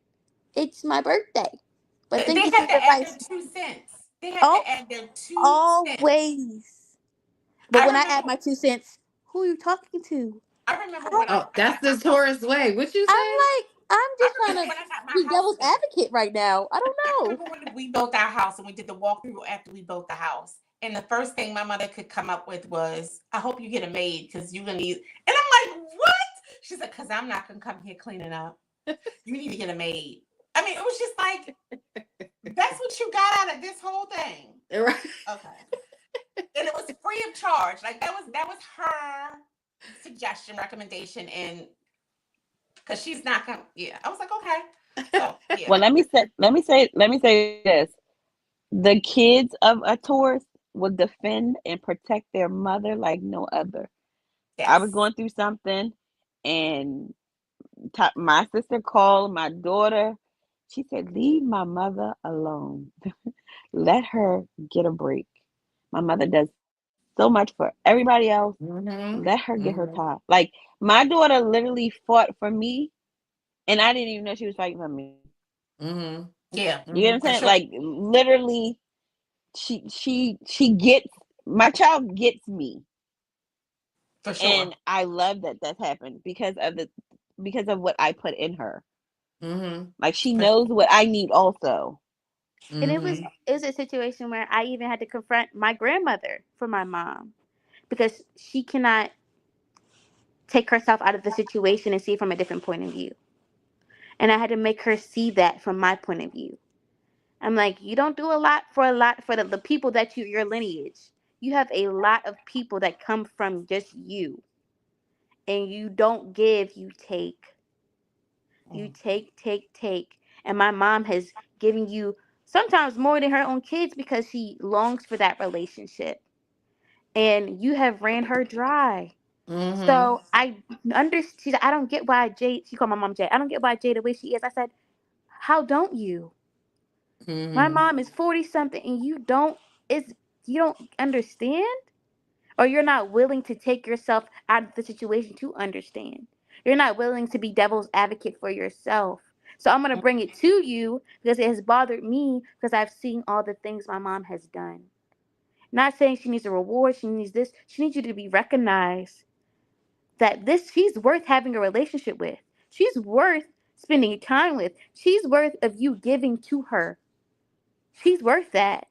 It's my birthday. But thank They you for have your to add their advice. 2 cents. They have Oh, to add their 2 cents. always. But I when I remember add my 2 cents, who are you talking to? I remember I, when Oh, I that's got the my house. Taurus way. What you I'm say? like, I'm I just trying remember to when I got be my house devil's built. advocate right now. I don't I know. remember when we built our house and we did the walkthrough after we built the house. And the first thing my mother could come up with was, I hope you get a maid because you're going to need. And I'm like, what? She said, because I'm not going to come here cleaning up. You need to get a maid. I mean, it was just like, that's what you got out of this whole thing. Right. Okay. And it was free of charge. Like that was her suggestion, recommendation, and because she's not gonna yeah. I was like, okay. So yeah. Well, let me say this. The kids of a Taurus will defend and protect their mother like no other. I was Yes. going through something, and my sister called my daughter. She said, "Leave my mother alone. Let her get a break. My mother does so much for everybody else. Mm-hmm. Let her get her Mm-hmm. time." Like, my daughter literally fought for me, and I didn't even know she was fighting for me. Mm-hmm. Yeah, You get what I'm for saying? sure. Like literally, she gets, my child gets me, For sure. and I love that that's happened because of what I put in her. Mm-hmm. Like she For knows what I need also. And Mm-hmm. it was a situation where I even had to confront my grandmother for my mom because she cannot take herself out of the situation and see it from a different point of view. And I had to make her see that from my point of view. I'm like, you don't do a lot for the people that your lineage. You have a lot of people that come from just you. And you don't give, you take. You Mm. take. And my mom has given you sometimes more than her own kids because she longs for that relationship. And you have ran her dry. Mm-hmm. So I understand. She said, I don't get why Jade, she called my mom Jade. I don't get why Jade the way she is. I said, how don't you? My Mm-hmm. mom is 40 something and you don't understand? Or you're not willing to take yourself out of the situation to understand. You're not willing to be devil's advocate for yourself. So I'm going to bring it to you because it has bothered me because I've seen all the things my mom has done. Not saying she needs a reward, she needs this. She needs you to be recognized that this she's worth having a relationship with. She's worth spending time with. She's worth of you giving to her. She's worth that.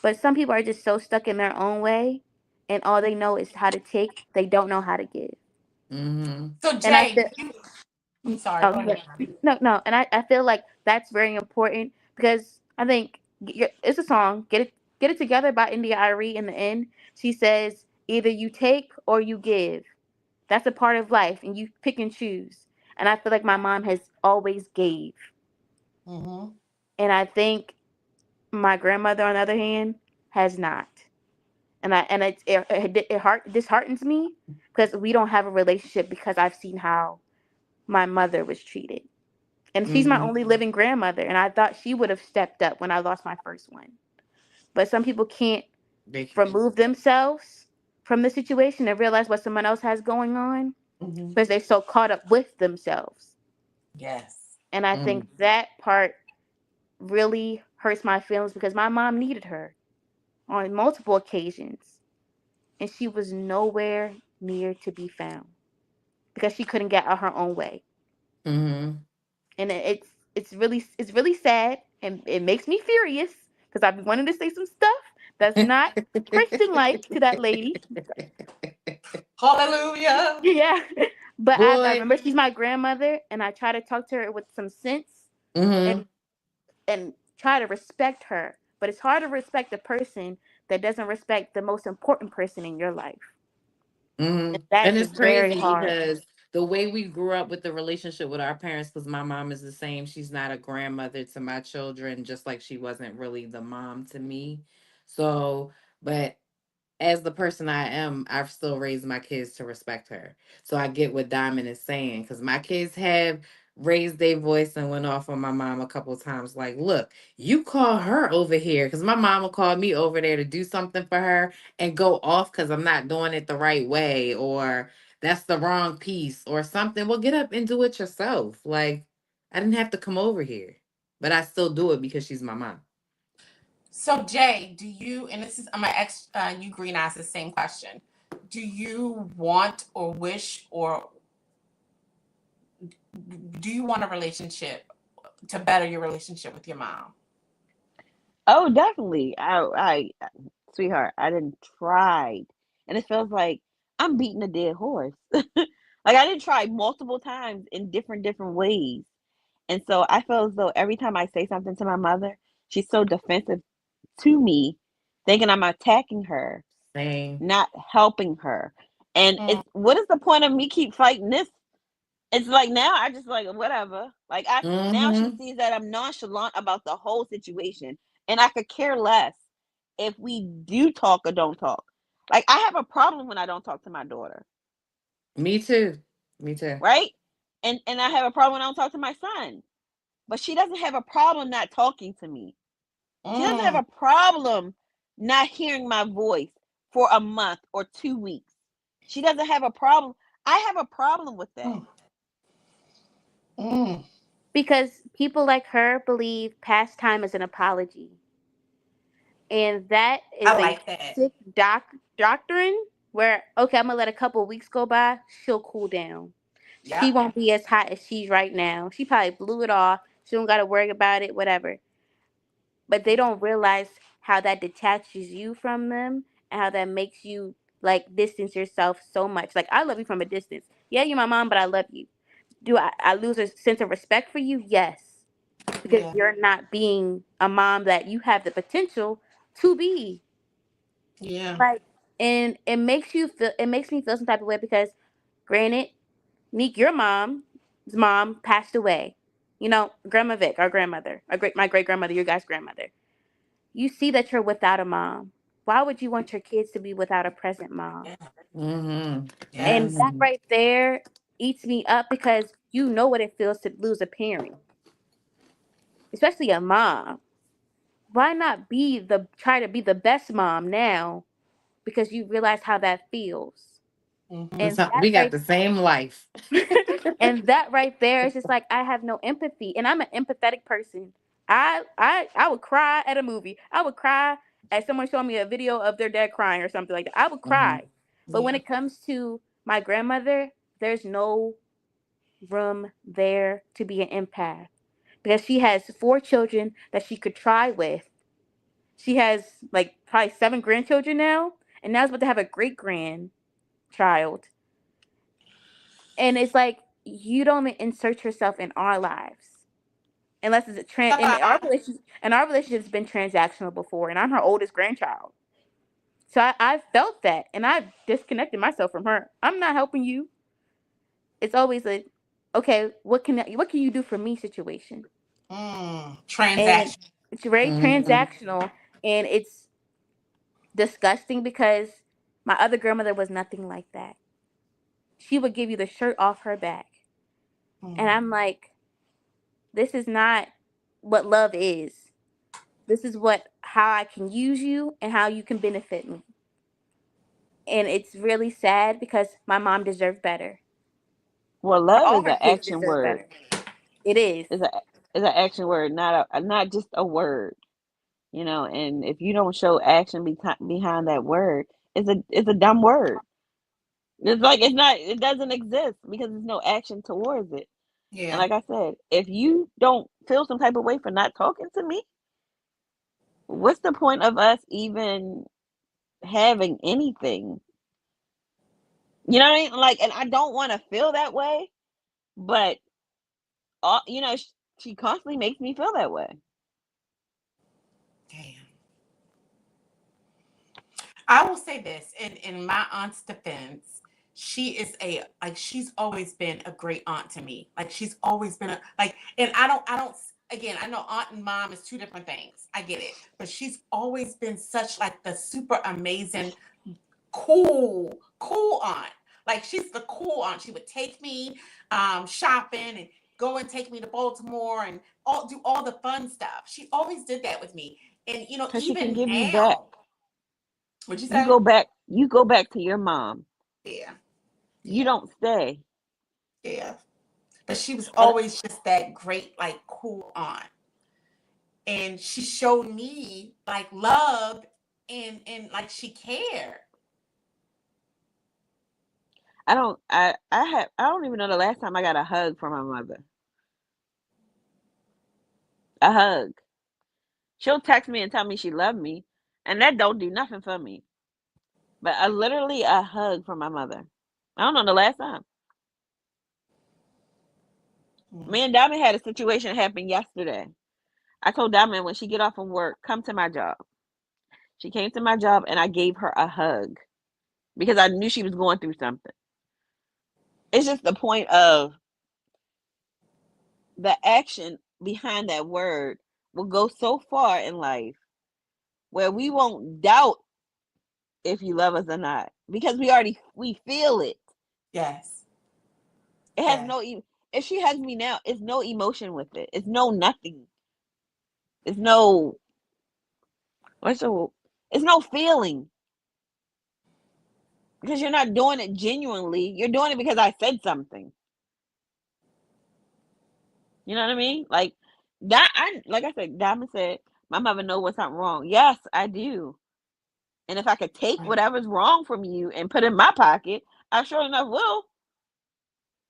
But some people are just so stuck in their own way and all they know is how to take. They don't know how to give. Mm-hmm. So And I Jay, feel I'm sorry, oh go yeah. ahead. Mommy. No, and I feel like that's very important because I think it's a song. Get it together by India Irie in the end. She says either you take or you give. That's a part of life and you pick and choose. And I feel like my mom has always gave. Mm-hmm. And I think my grandmother on the other hand has not. It disheartens me because we don't have a relationship because I've seen how my mother was treated. And she's my Mm-hmm. only living grandmother and I thought she would have stepped up when I lost my first one. But some people can't They, remove themselves from the situation and realize what someone else has going on Mm-hmm. because they're so caught up with themselves. Yes. And I think mm, that part really hurts my feelings because my mom needed her on multiple occasions and she was nowhere near to be found because she couldn't get out her own way. mm-hmm. And it's really sad and it makes me furious because I've been wanting to say some stuff that's not Christian like to that lady. Hallelujah. Yeah. But I Boy. remember she's my grandmother and I try to talk to her with some sense Mm-hmm. and try to respect her. But it's hard to respect a person that doesn't respect the most important person in your life. And Mm-hmm. And that's it's very crazy hard. because the way we grew up with the relationship with our parents, because my mom is the same. She's not a grandmother to my children, just like she wasn't really the mom to me. So, but as the person I am, I've still raised my kids to respect her. So I get what Diamond is saying because my kids have raised their voice and went off on my mom a couple of times. Like, look, you call her over here because my mom will call me over there to do something for her and go off because I'm not doing it the right way or that's the wrong piece or something. Well, get up and do it yourself. Like, I didn't have to come over here, but I still do it because she's my mom. So Jay, do you, and this is I'm gonna ask you Green asked the same question. Do you want or wish or do you want a relationship to better your relationship with your mom? Oh, definitely. Sweetheart, I didn't tried, and it feels like I'm beating a dead horse. Like I didn't try multiple times in different ways, and so I feel as though every time I say something to my mother, she's so defensive to me, thinking I'm attacking her, Same. not helping her. And Mm, it's what is the point of me keep fighting this? It's like now I just like whatever. Like I now she Mm-hmm. sees that I'm nonchalant about the whole situation, and I could care less if we do talk or don't talk. Like I have a problem when I don't talk to my daughter, Me too. Me too. right? And I have a problem when I don't talk to my son. But she doesn't have a problem not talking to me. She doesn't have mm, a problem not hearing my voice for a month or 2 weeks. She doesn't have a problem. I have a problem with that. mm, mm. Because people like her believe pastime is an apology. And that is I a like that. sick doctrine where, okay, I'm going to let a couple of weeks go by. She'll cool down. She Yep. won't be as hot as she's right now. She probably blew it off. She don't got to worry about it, whatever. But they don't realize how that detaches you from them and how that makes you like distance yourself so much. Like, I love you from a distance. Yeah, you're my mom, but I love you. Do I lose a sense of respect for you? Yes, because Yeah. you're not being a mom that you have the potential to be. Yeah. Like, and it makes me feel some type of way because, granted, Neek, your mom's mom passed away. You know, Grandma Vic, our grandmother, my great grandmother, your guys' grandmother. You see that you're without a mom. Why would you want your kids to be without a present mom? Yeah. Mm-hmm. And Yes. that Mm-hmm. right there eats me up because you know what it feels to lose a parent, especially a mom. Why not try to be the best mom now because you realize how that feels? Mm-hmm. And that We got right the same life. and that right there is just like I have no empathy, and I'm an empathetic person. I would cry at a movie. I would cry at someone showing me a video of their dad crying or something like that. I would Mm-hmm. cry. But when Yeah. it comes to my grandmother, there's no room there to be an empath because she has four children that she could try with. She has like probably seven grandchildren now, and now she's about to have a great grandchild. And it's like you don't even insert yourself in our lives unless it's a and our relationship's been transactional before, and I'm her oldest grandchild. So I felt that, and I disconnected myself from her. I'm not helping you. It's always a, okay, what can you do for me situation, and Transaction. it's very Mm-hmm. transactional, and it's disgusting because my other grandmother was nothing like that. She would give you the shirt off her back, and Mm. I'm like, this is not what love is. This is what how I can use you and how you can benefit me. And it's really sad because my mom deserved better. Well, love All is her an kids action deserve word. better. It is. Is a is an action word, not just a word. And if you don't show action behind that word, it's a dumb word. It's like it doesn't exist because there's no action towards it. And Yeah. like I said, if you don't feel some type of way for not talking to me, what's the point of us even having anything? You know what I mean? Like, and I don't want to feel that way, but she constantly makes me feel that way. Damn. I will say this in my aunt's defense, she is a like she's always been a great aunt to me. Like she's always been a like, and I don't again, I know aunt and mom is two different things. I get it. But she's always been such like the super amazing, cool aunt. Like she's the cool aunt. She would take me shopping and go and take me to Baltimore and do all the fun stuff. She always did that with me. And Because she can even give you back. now, what'd you You say? go back. You go back to your mom. Yeah, You yeah, don't stay. yeah. But she was And always just that great, like cool aunt. And she showed me like love and like she cared. I don't even know the last time I got a hug from my mother. A hug. She'll text me and tell me she loved me, and that don't do nothing for me. But literally a hug from my mother. I don't know the last time. Mm. Me and Diamond had a situation happen yesterday. I told Diamond when she get off from work, come to my job. She came to my job and I gave her a hug because I knew she was going through something. It's just the point of the action behind that word will go so far in life where we won't doubt if you love us or not because we feel it. Yes, It has yes, no if she hugs me now, it's no emotion with it. It's no nothing. It's no what's the it's no feeling because you're not doing it genuinely. You're doing it because I said something. You know what I mean? Like that. Like I said, Diamond said, my mother know when something wrong. Yes, I do. And if I could take Right. whatever's wrong from you and put it in my pocket, I sure enough will.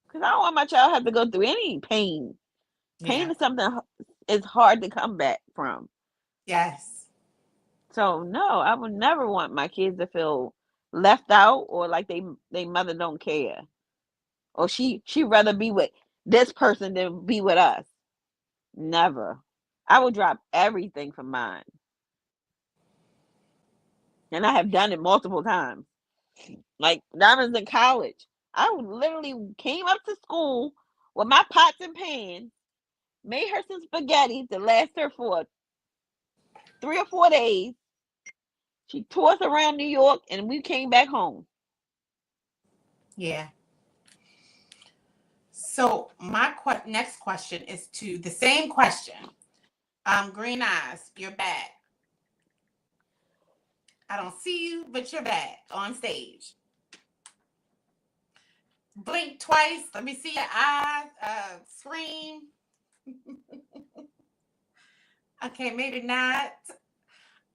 Because I don't want my child to have to go through any pain. Yeah. Pain is something is hard to come back from. Yes. So no, I would never want my kids to feel left out or like they mother don't care. Or she rather be with this person than be with us. Never. I would drop everything for mine. And I have done it multiple times. Like Diamond's in college. I literally came up to school with my pots and pans, made her some spaghetti to last her for 3 or 4 days. She tore us around New York and we came back home. Yeah. So my next question is to the same question. Green eyes, you're back. I don't see you, but you're back on stage. Blink twice. Let me see your eyes. Scream. Okay, maybe not.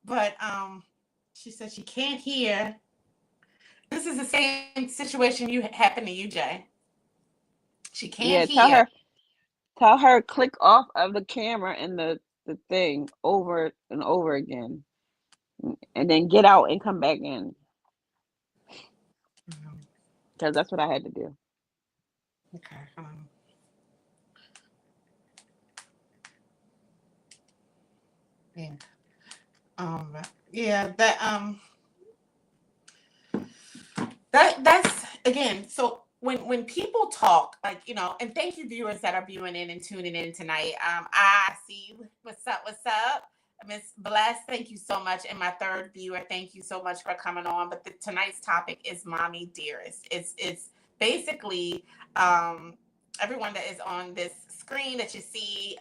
But she said she can't hear. This is the same situation you happened to you, Jay. She can't Yeah, hear. tell her click off of the camera and the thing over and over again. And then get out and come back in. Mhm. Because that's what I had to do. Okay. Yeah. Um. Yeah. That's again. So when people talk, like and thank you viewers that are viewing in and tuning in tonight. I see you. What's up? What's up? Miss Bless, thank you so much. And my third viewer, thank you so much for coming on. But tonight's topic is Mommy Dearest. It's basically everyone that is on this screen that you see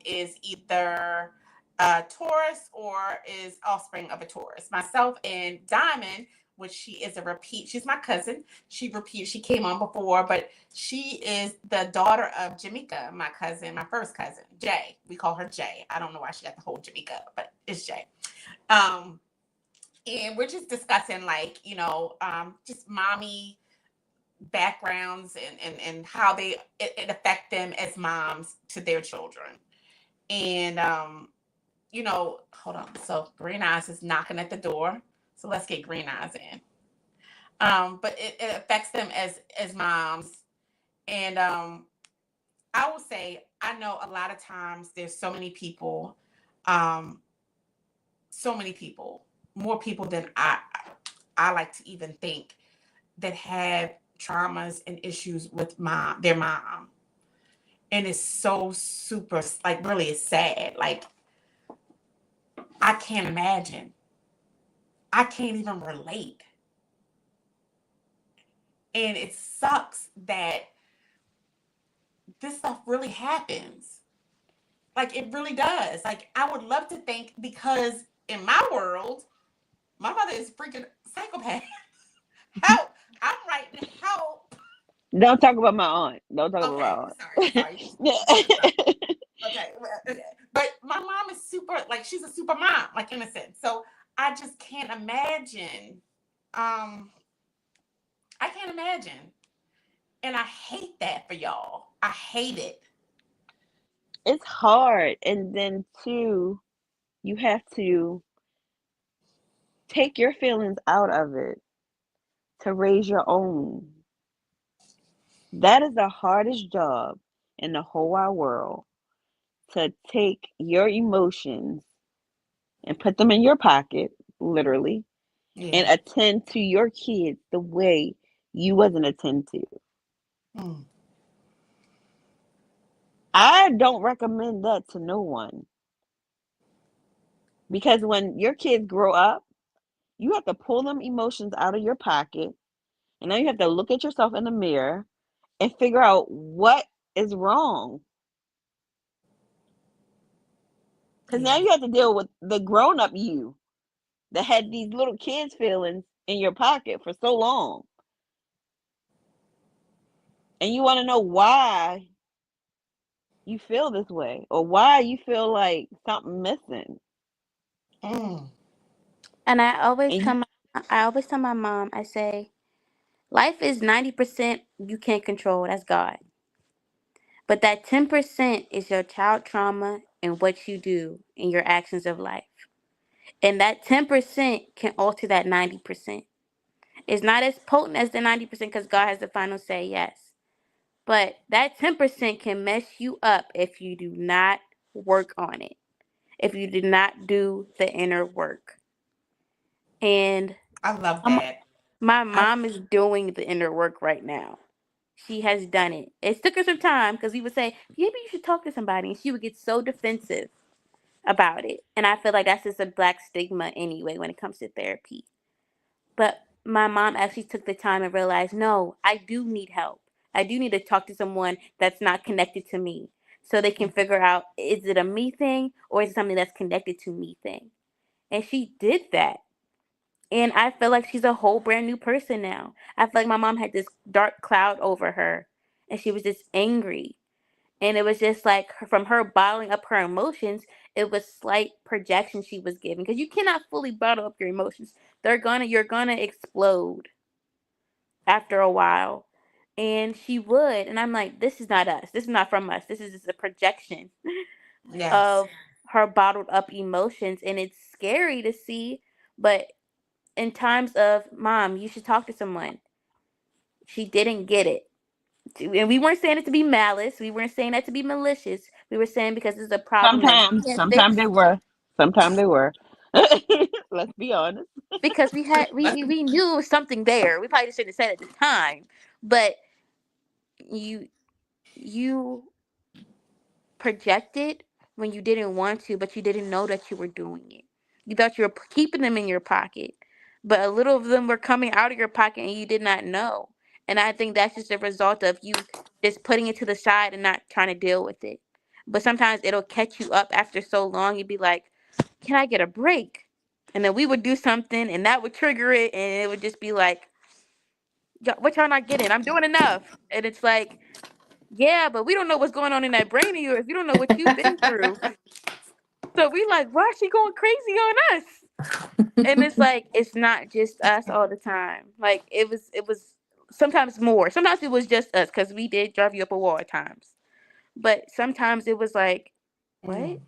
is either a Taurus or is offspring of a Taurus. Myself and Diamond, which she is a repeat. She's my cousin. She came on before, but she is the daughter of Jamaica, my cousin, my first cousin, Jay. We call her Jay. I don't know why she got the whole Jamaica, but it's Jay. Um, and we're just discussing like, just mommy backgrounds and how it affect them as moms to their children. And hold on. So Green Eyes is knocking at the door. So let's get Green Eyes in. But it affects them as moms. And I will say, I know a lot of times there's um, so many people, more people than I like to even think, that have traumas and issues with their mom. And it's so super, like really it's sad. Like I can't imagine. I can't even relate. And it sucks that this stuff really happens. Like it really does. Like I would love to think, because in my world, my mother is freaking psychopath. Help! I'm writing help. Don't talk about my aunt. Don't talk about Okay, my I'm aunt. sorry. Sorry. Okay, but my mom is super. Like she's a super mom, like in a sense. So I just can't imagine. Um, I can't imagine, and I hate that for y'all. I hate it. It's hard. And then too, you have to take your feelings out of it to raise your own. That is the hardest job in the whole wide world, to take your emotions and put them in your pocket, literally, and Yeah. attend to your kids the way you wasn't attend to. Mm. I don't recommend that to no one, because when your kids grow up, you have to pull them emotions out of your pocket, and now you have to look at yourself in the mirror and figure out what is wrong. Because now Yeah. you have to deal with the grown up you that had these little kids' feelings in your pocket for so long. And you want to know why you feel this way, or why you feel like something missing. Mm. And And you, I always tell my mom, I say, life is 90% you can't control. That's God. But that 10% is your child trauma and what you do in your actions of life. And that 10% can alter that 90%. It's not as potent as the 90% because God has the final say, yes. But that 10% can mess you up if you do not work on it, if you do not do the inner work. And I love um, that. my I mom is doing the inner work right now. She has done it. It took her some time because we would say, maybe you should talk to somebody. And she would get so defensive about it. And I feel like that's just a black stigma anyway when it comes to therapy. But my mom actually took the time and realized, no, I do need help. I do need to talk to someone that's not connected to me so they can figure out, is it a me thing or is it something that's connected to me thing? And she did that. And I feel like she's a whole brand new person now. I feel like my mom had this dark cloud over her and she was just angry. And it was just like from her bottling up her emotions, it was slight projection she was giving. Because you cannot fully bottle up your emotions. You're gonna explode after a while. And she would. And I'm like, this is not us. This is not from us. This is just a projection yes. of her bottled up emotions. And it's scary to see. But in times of, mom, you should talk to someone, she didn't get it. And we weren't saying it to be malice. We weren't saying that to be malicious. We were saying because this is a problem that we sometimes, can't sometimes they fix. were, sometimes they were. Let's be honest. Because we knew it was something there. We probably just shouldn't have said it at the time. But you you projected when you didn't want to, but you didn't know that you were doing it. You thought you were keeping them in your pocket, but a little of them were coming out of your pocket and you did not know. And I think that's just a result of you just putting it to the side and not trying to deal with it. But sometimes it'll catch you up after so long. You'd be like, can I get a break? And then we would do something and that would trigger it. And it would just be like, what y'all not getting? I'm doing enough. And it's like, yeah, but we don't know what's going on in that brain of yours. We don't know what you've been through. So we like, why is she going crazy on us? And it's like, it's not just us all the time. Like it was sometimes more. Sometimes it was just us because we did drive you up a wall at times. But sometimes it was like, what? Mm.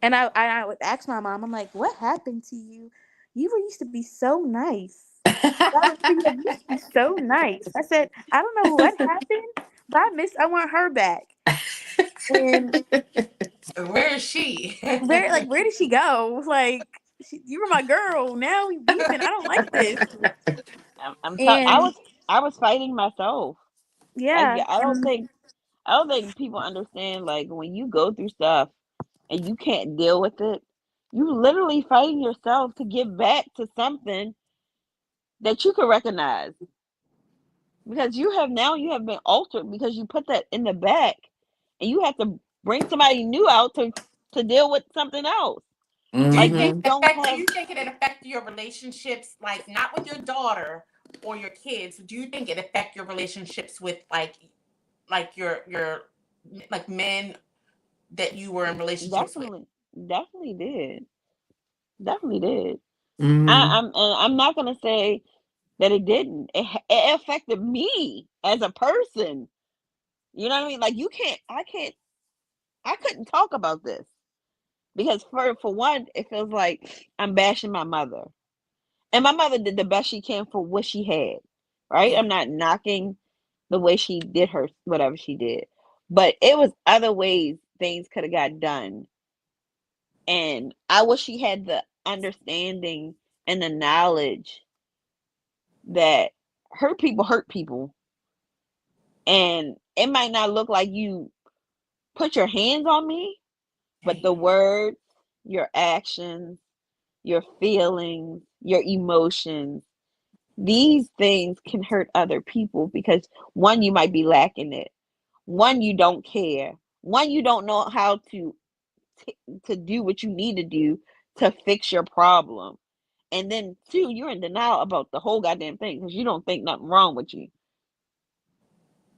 And I would ask my mom, I'm like, what happened to you? You were used to be so nice. I would think like you used to be so nice. I said, I don't know what happened, but I want her back. And Where is she? where did she go? Like you were my girl. Now we beefing. I don't like this. I And was, I was fighting myself. Like yeah, and I don't think people understand. Like when you go through stuff and you can't deal with it, you literally fighting yourself to get back to something that you can recognize, because you have been altered because you put that in the back and you have to bring somebody new out to deal with something else. Do you Like think you Hmm. don't do have you think it affect your relationships, like not with your daughter or your kids? Do you think it affect your relationships with like your like men that you were in relationships with? definitely, definitely did, definitely did. Hmm. I'm not gonna say that it didn't. It affected me as a person. You know what I mean? Like I couldn't talk about this because for one, it feels like I'm bashing my mother. And my mother did the best she can for what she had, right? Yeah. I'm not knocking the way she did her whatever she did, but it was other ways things could have got done. And I wish she had the understanding and the knowledge that hurt people, and it might not look like you put your hands on me, but the words, your actions, your feelings, your emotions, these things can hurt other people because one, you might be lacking it. One, you don't care. One, you don't know how to do what you need to do to fix your problem. And then two, you're in denial about the whole goddamn thing because you don't think nothing wrong with you.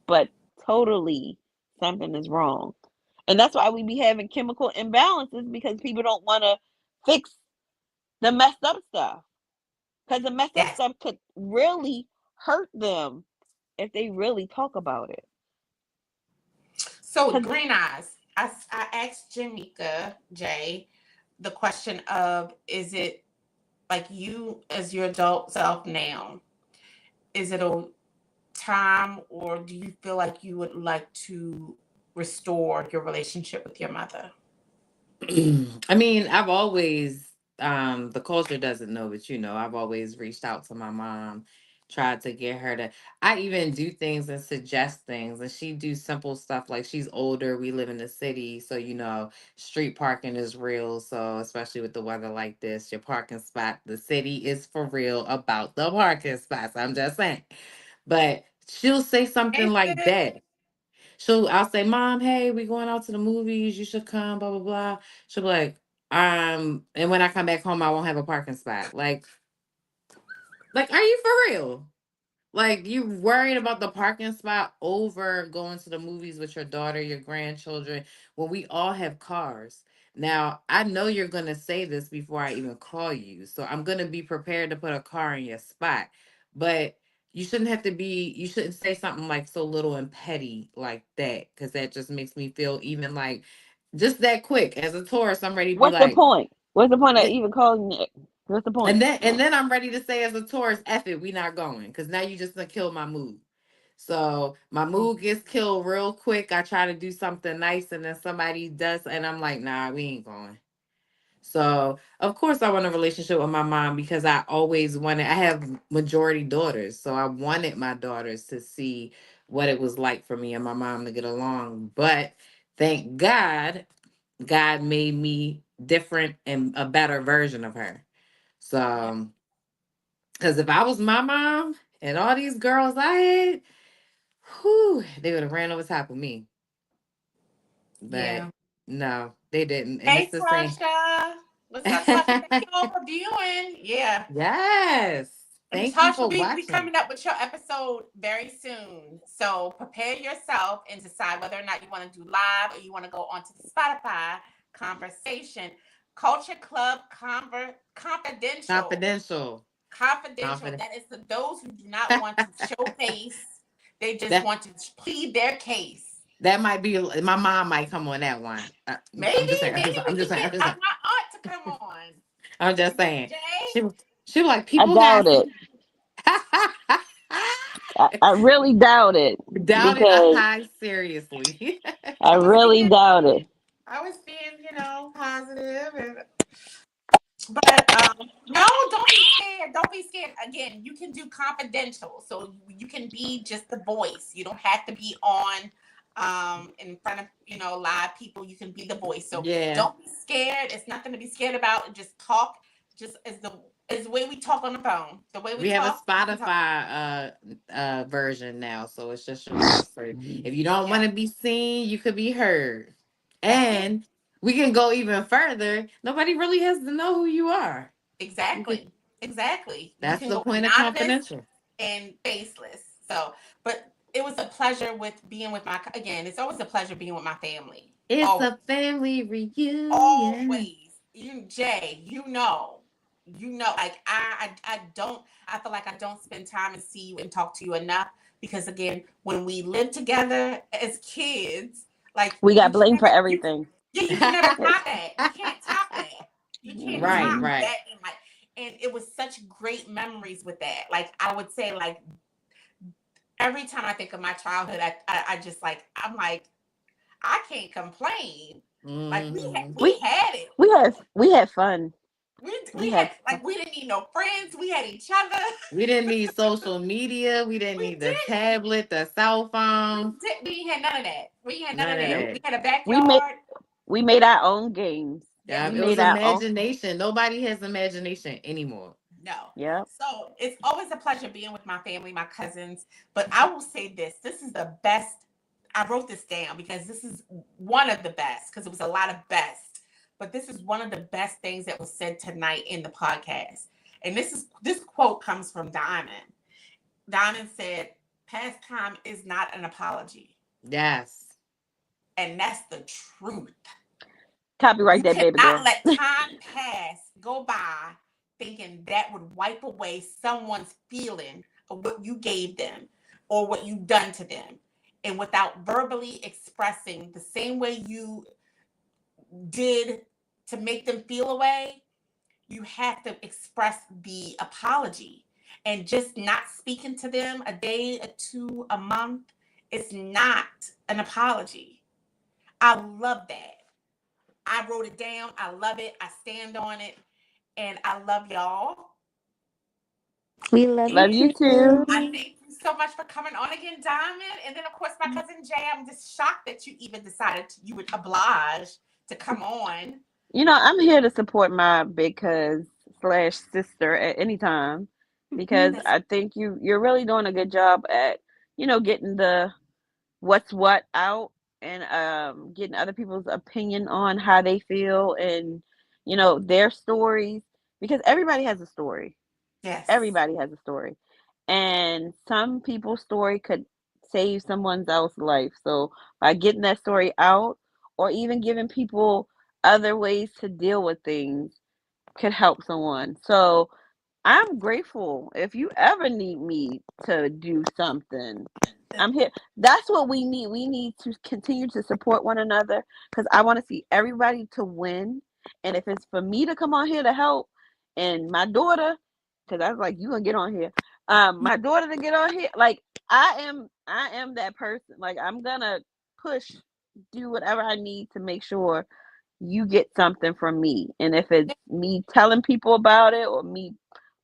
But totally something is wrong. And that's why we be having chemical imbalances, because people don't want to fix the messed up stuff. Because the messed up Yes. stuff could really hurt them if they really talk about it. So 'Cause green eyes. I asked Jamaica Jay the question of, is it like you as your adult self now? Is it a time, or do you feel like you would like to restore your relationship with your mother? I mean, I've always the culture doesn't know, but I've always reached out to my mom, tried to get her to I even do things and suggest things, and she do simple stuff like she's older, we live in the city, so street parking is real. So especially with the weather like this, your parking spot, the city is for real about the parking spots. I'm just saying. But she'll say something Ain't like it? that. I'll say, Mom, hey, we going out to the movies. You should come, blah, blah, blah. She'll be like, and when I come back home, I won't have a parking spot. Like, are you for real? Like, you worried about the parking spot over going to the movies with your daughter, your grandchildren, when we all have cars. Now, I know you're going to say this before I even call you. So I'm going to be prepared to put a car in your spot. But you shouldn't say something like so little and petty like that, because that just makes me feel even like just that quick. As a tourist, I'm ready to be what's the like, point? What's the point of even calling it? What's the point? and then I'm ready to say as a tourist, F it, we not going. Because now you just done kill my mood. So my mood gets killed real quick. I try to do something nice and then somebody does, and I'm like, nah, we ain't going. So of course I want a relationship with my mom, because I have majority daughters. So I wanted my daughters to see what it was like for me and my mom to get along. But thank God, God made me different and a better version of her. Yeah. So, because if I was my mom and all these girls I had, whew, they would have ran over top of me. But Yeah. no, they didn't. And it's Hey, the same. Tasha. What's up, Tasha? Thank you all for viewing. Yeah. Yes. And Thank you Tasha, for we watching. coming up with your episode very soon. So prepare yourself and decide whether or not you want to do live or you want to go onto the Spotify conversation. Culture Club Confidential. Confidential. Confidential. Confident. That is for those who do not want to show face. They just that want to plead their case. that might be my mom might come on that one. I'm just saying. Maybe I'm we just can saying. get my aunt to come on. I'm just saying. Jay, She she was like, I people got doubt it. I really doubt it, doubt it. because I seriously. I I was really being doubt it. positive, and but no, don't be scared. Don't be scared. Again, you can do confidential, so you can be just the voice. You don't have to be on in front of live people. You can be the voice. So Yeah. don't be scared. It's nothing to be scared about. Just talk, just as the way we talk on the phone. The way we We have a talk, you can talk. Spotify version now, so it's just your voice. So if you don't Yeah, want to be seen, you could be heard. that's it. And we can go even further. Nobody really has to know who you are. You could, Exactly. Exactly. You that's can the go point of anonymous confidential. and faceless. So, but it was a pleasure with being with again, it's always a pleasure being with my family. It's Always. a family reunion. Always. Jay, like I don't, I feel like I don't spend time and see you and talk to you enough, because again, when we lived together as kids, like We you got can blamed for never, everything. you can never top that. You can't top that. You can't Right, top Mhm. right. that. And it was such great memories with that. Like I would say, like every time I think of my childhood, I just like, I'm like, I can't complain. Like Hmm. we We had it. we had fun. We We had, had fun. like, we didn't need no friends. We had each other. We didn't need social media. We didn't We need the didn't. tablet, the cell phone, We had none of that. We had none none of of that. Nope. We that. had a We made backyard. we made our own games. Yes, Yeah, We we it was made did. our own. imagination. Nobody has imagination anymore. No. Yep. So it's always a pleasure being with my family, my cousins. But I will say this: this is the best. I wrote this down because this is one of the best, because it was a lot of best. But this is one of the best things that was said tonight in the podcast. And this quote comes from Diamond. Diamond said, "Pastime is not an apology." Yes. And that's the truth. Copyright You that baby cannot girl. let time pass, go by, thinking that would wipe away someone's feeling of what you gave them or what you've done to them. And without verbally expressing the same way you did to make them feel away, you have to express the apology. And just not speaking to them a day, a two, a month is not an apology. I love that. I wrote it down. I love it. I stand on it. And I love y'all. We love you Love you too. too. I thank you so much for coming on again, Diamond. And then, of course, my cousin Jay. I'm just shocked that you even decided you would oblige to come on. I'm here to support my big cuz slash sister at any time because That's I think you're really doing a good job at getting the what's what out and getting other people's opinion on how they feel and their stories because everybody has a story. yes. Everybody has a story. And some people's story could save someone else's life. So by getting that story out or even giving people other ways to deal with things could help someone. So I'm grateful. If you ever need me to do something, I'm here. That's what we need. We need to continue to support one another because I want to see everybody to win. And if it's for me to come on here to help, and my daughter, because I was like, you gonna get on here. My daughter to get on here. Like I am that person. Like I'm gonna push, do whatever I need to make sure you get something from me. And if it's me telling people about it or me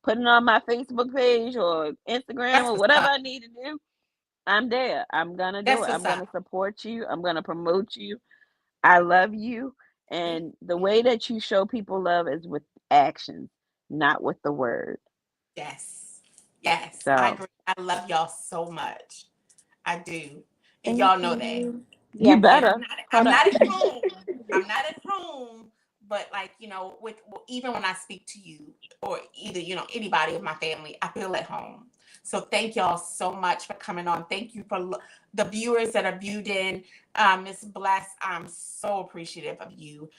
putting it on my Facebook page or Instagram That's or what's whatever up. I need to do, I'm there. I'm gonna do That's it. what's I'm up. gonna support you. I'm gonna promote you. I love you. Thank And the you. way that you show people love is with actions, not with the word. Yes. Yes. I So agree. I love y'all so much. I do. And Thank y'all know that. you. you Yes. Yeah, better hold I'm up. not at home. I'm not at home, but like, with even when I speak to you or either, anybody of my family, I feel at home. So thank y'all so much for coming on. Thank you for the viewers that are viewed in. Miss Bless, I'm so appreciative of you.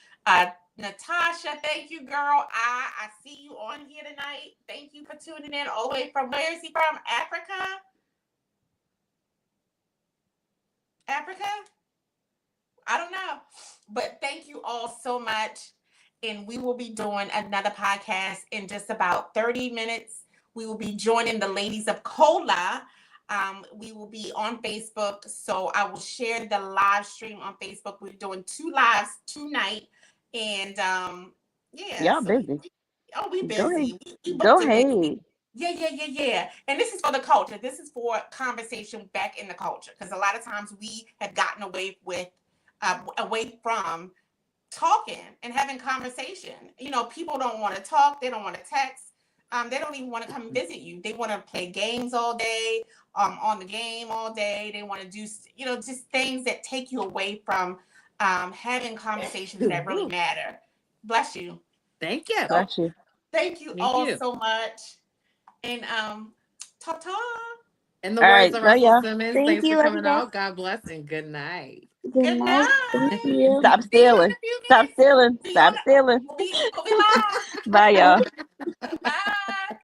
Natasha, thank you, girl. I see you on here tonight. Thank you for tuning in all the way from, where is he from? Africa? Africa? I don't know. But thank you all so much. And we will be doing another podcast in just about 30 minutes. We will be joining the ladies of Cola. We will be on Facebook. So I will share the live stream on Facebook. We're doing two lives tonight. And yeah, Y'all so busy. we Go ahead. busy. We Go booked it way. ahead. Yeah, yeah, yeah, yeah. And this is for the culture. This is for conversation back in the culture. Because a lot of times we have gotten away from talking and having conversation. People don't want to talk. They don't want to text. They don't even want to come visit you. They want to play games all day, on the game all day. They want to do, just things that take you away from having conversations that really Woo. matter. Bless you. Thank you. So Bless you. thank you Thank all you. so much. And ta-ta. In the All words right. of Love Russell y'all. Simmons, Thank thanks for you. Love you coming guys. out. God bless and good night. Good Good night. Thank night. you. Stop See you in stealing. a few Stop minutes. stealing. See you Stop stealing. we'll be live. Bye, y'all.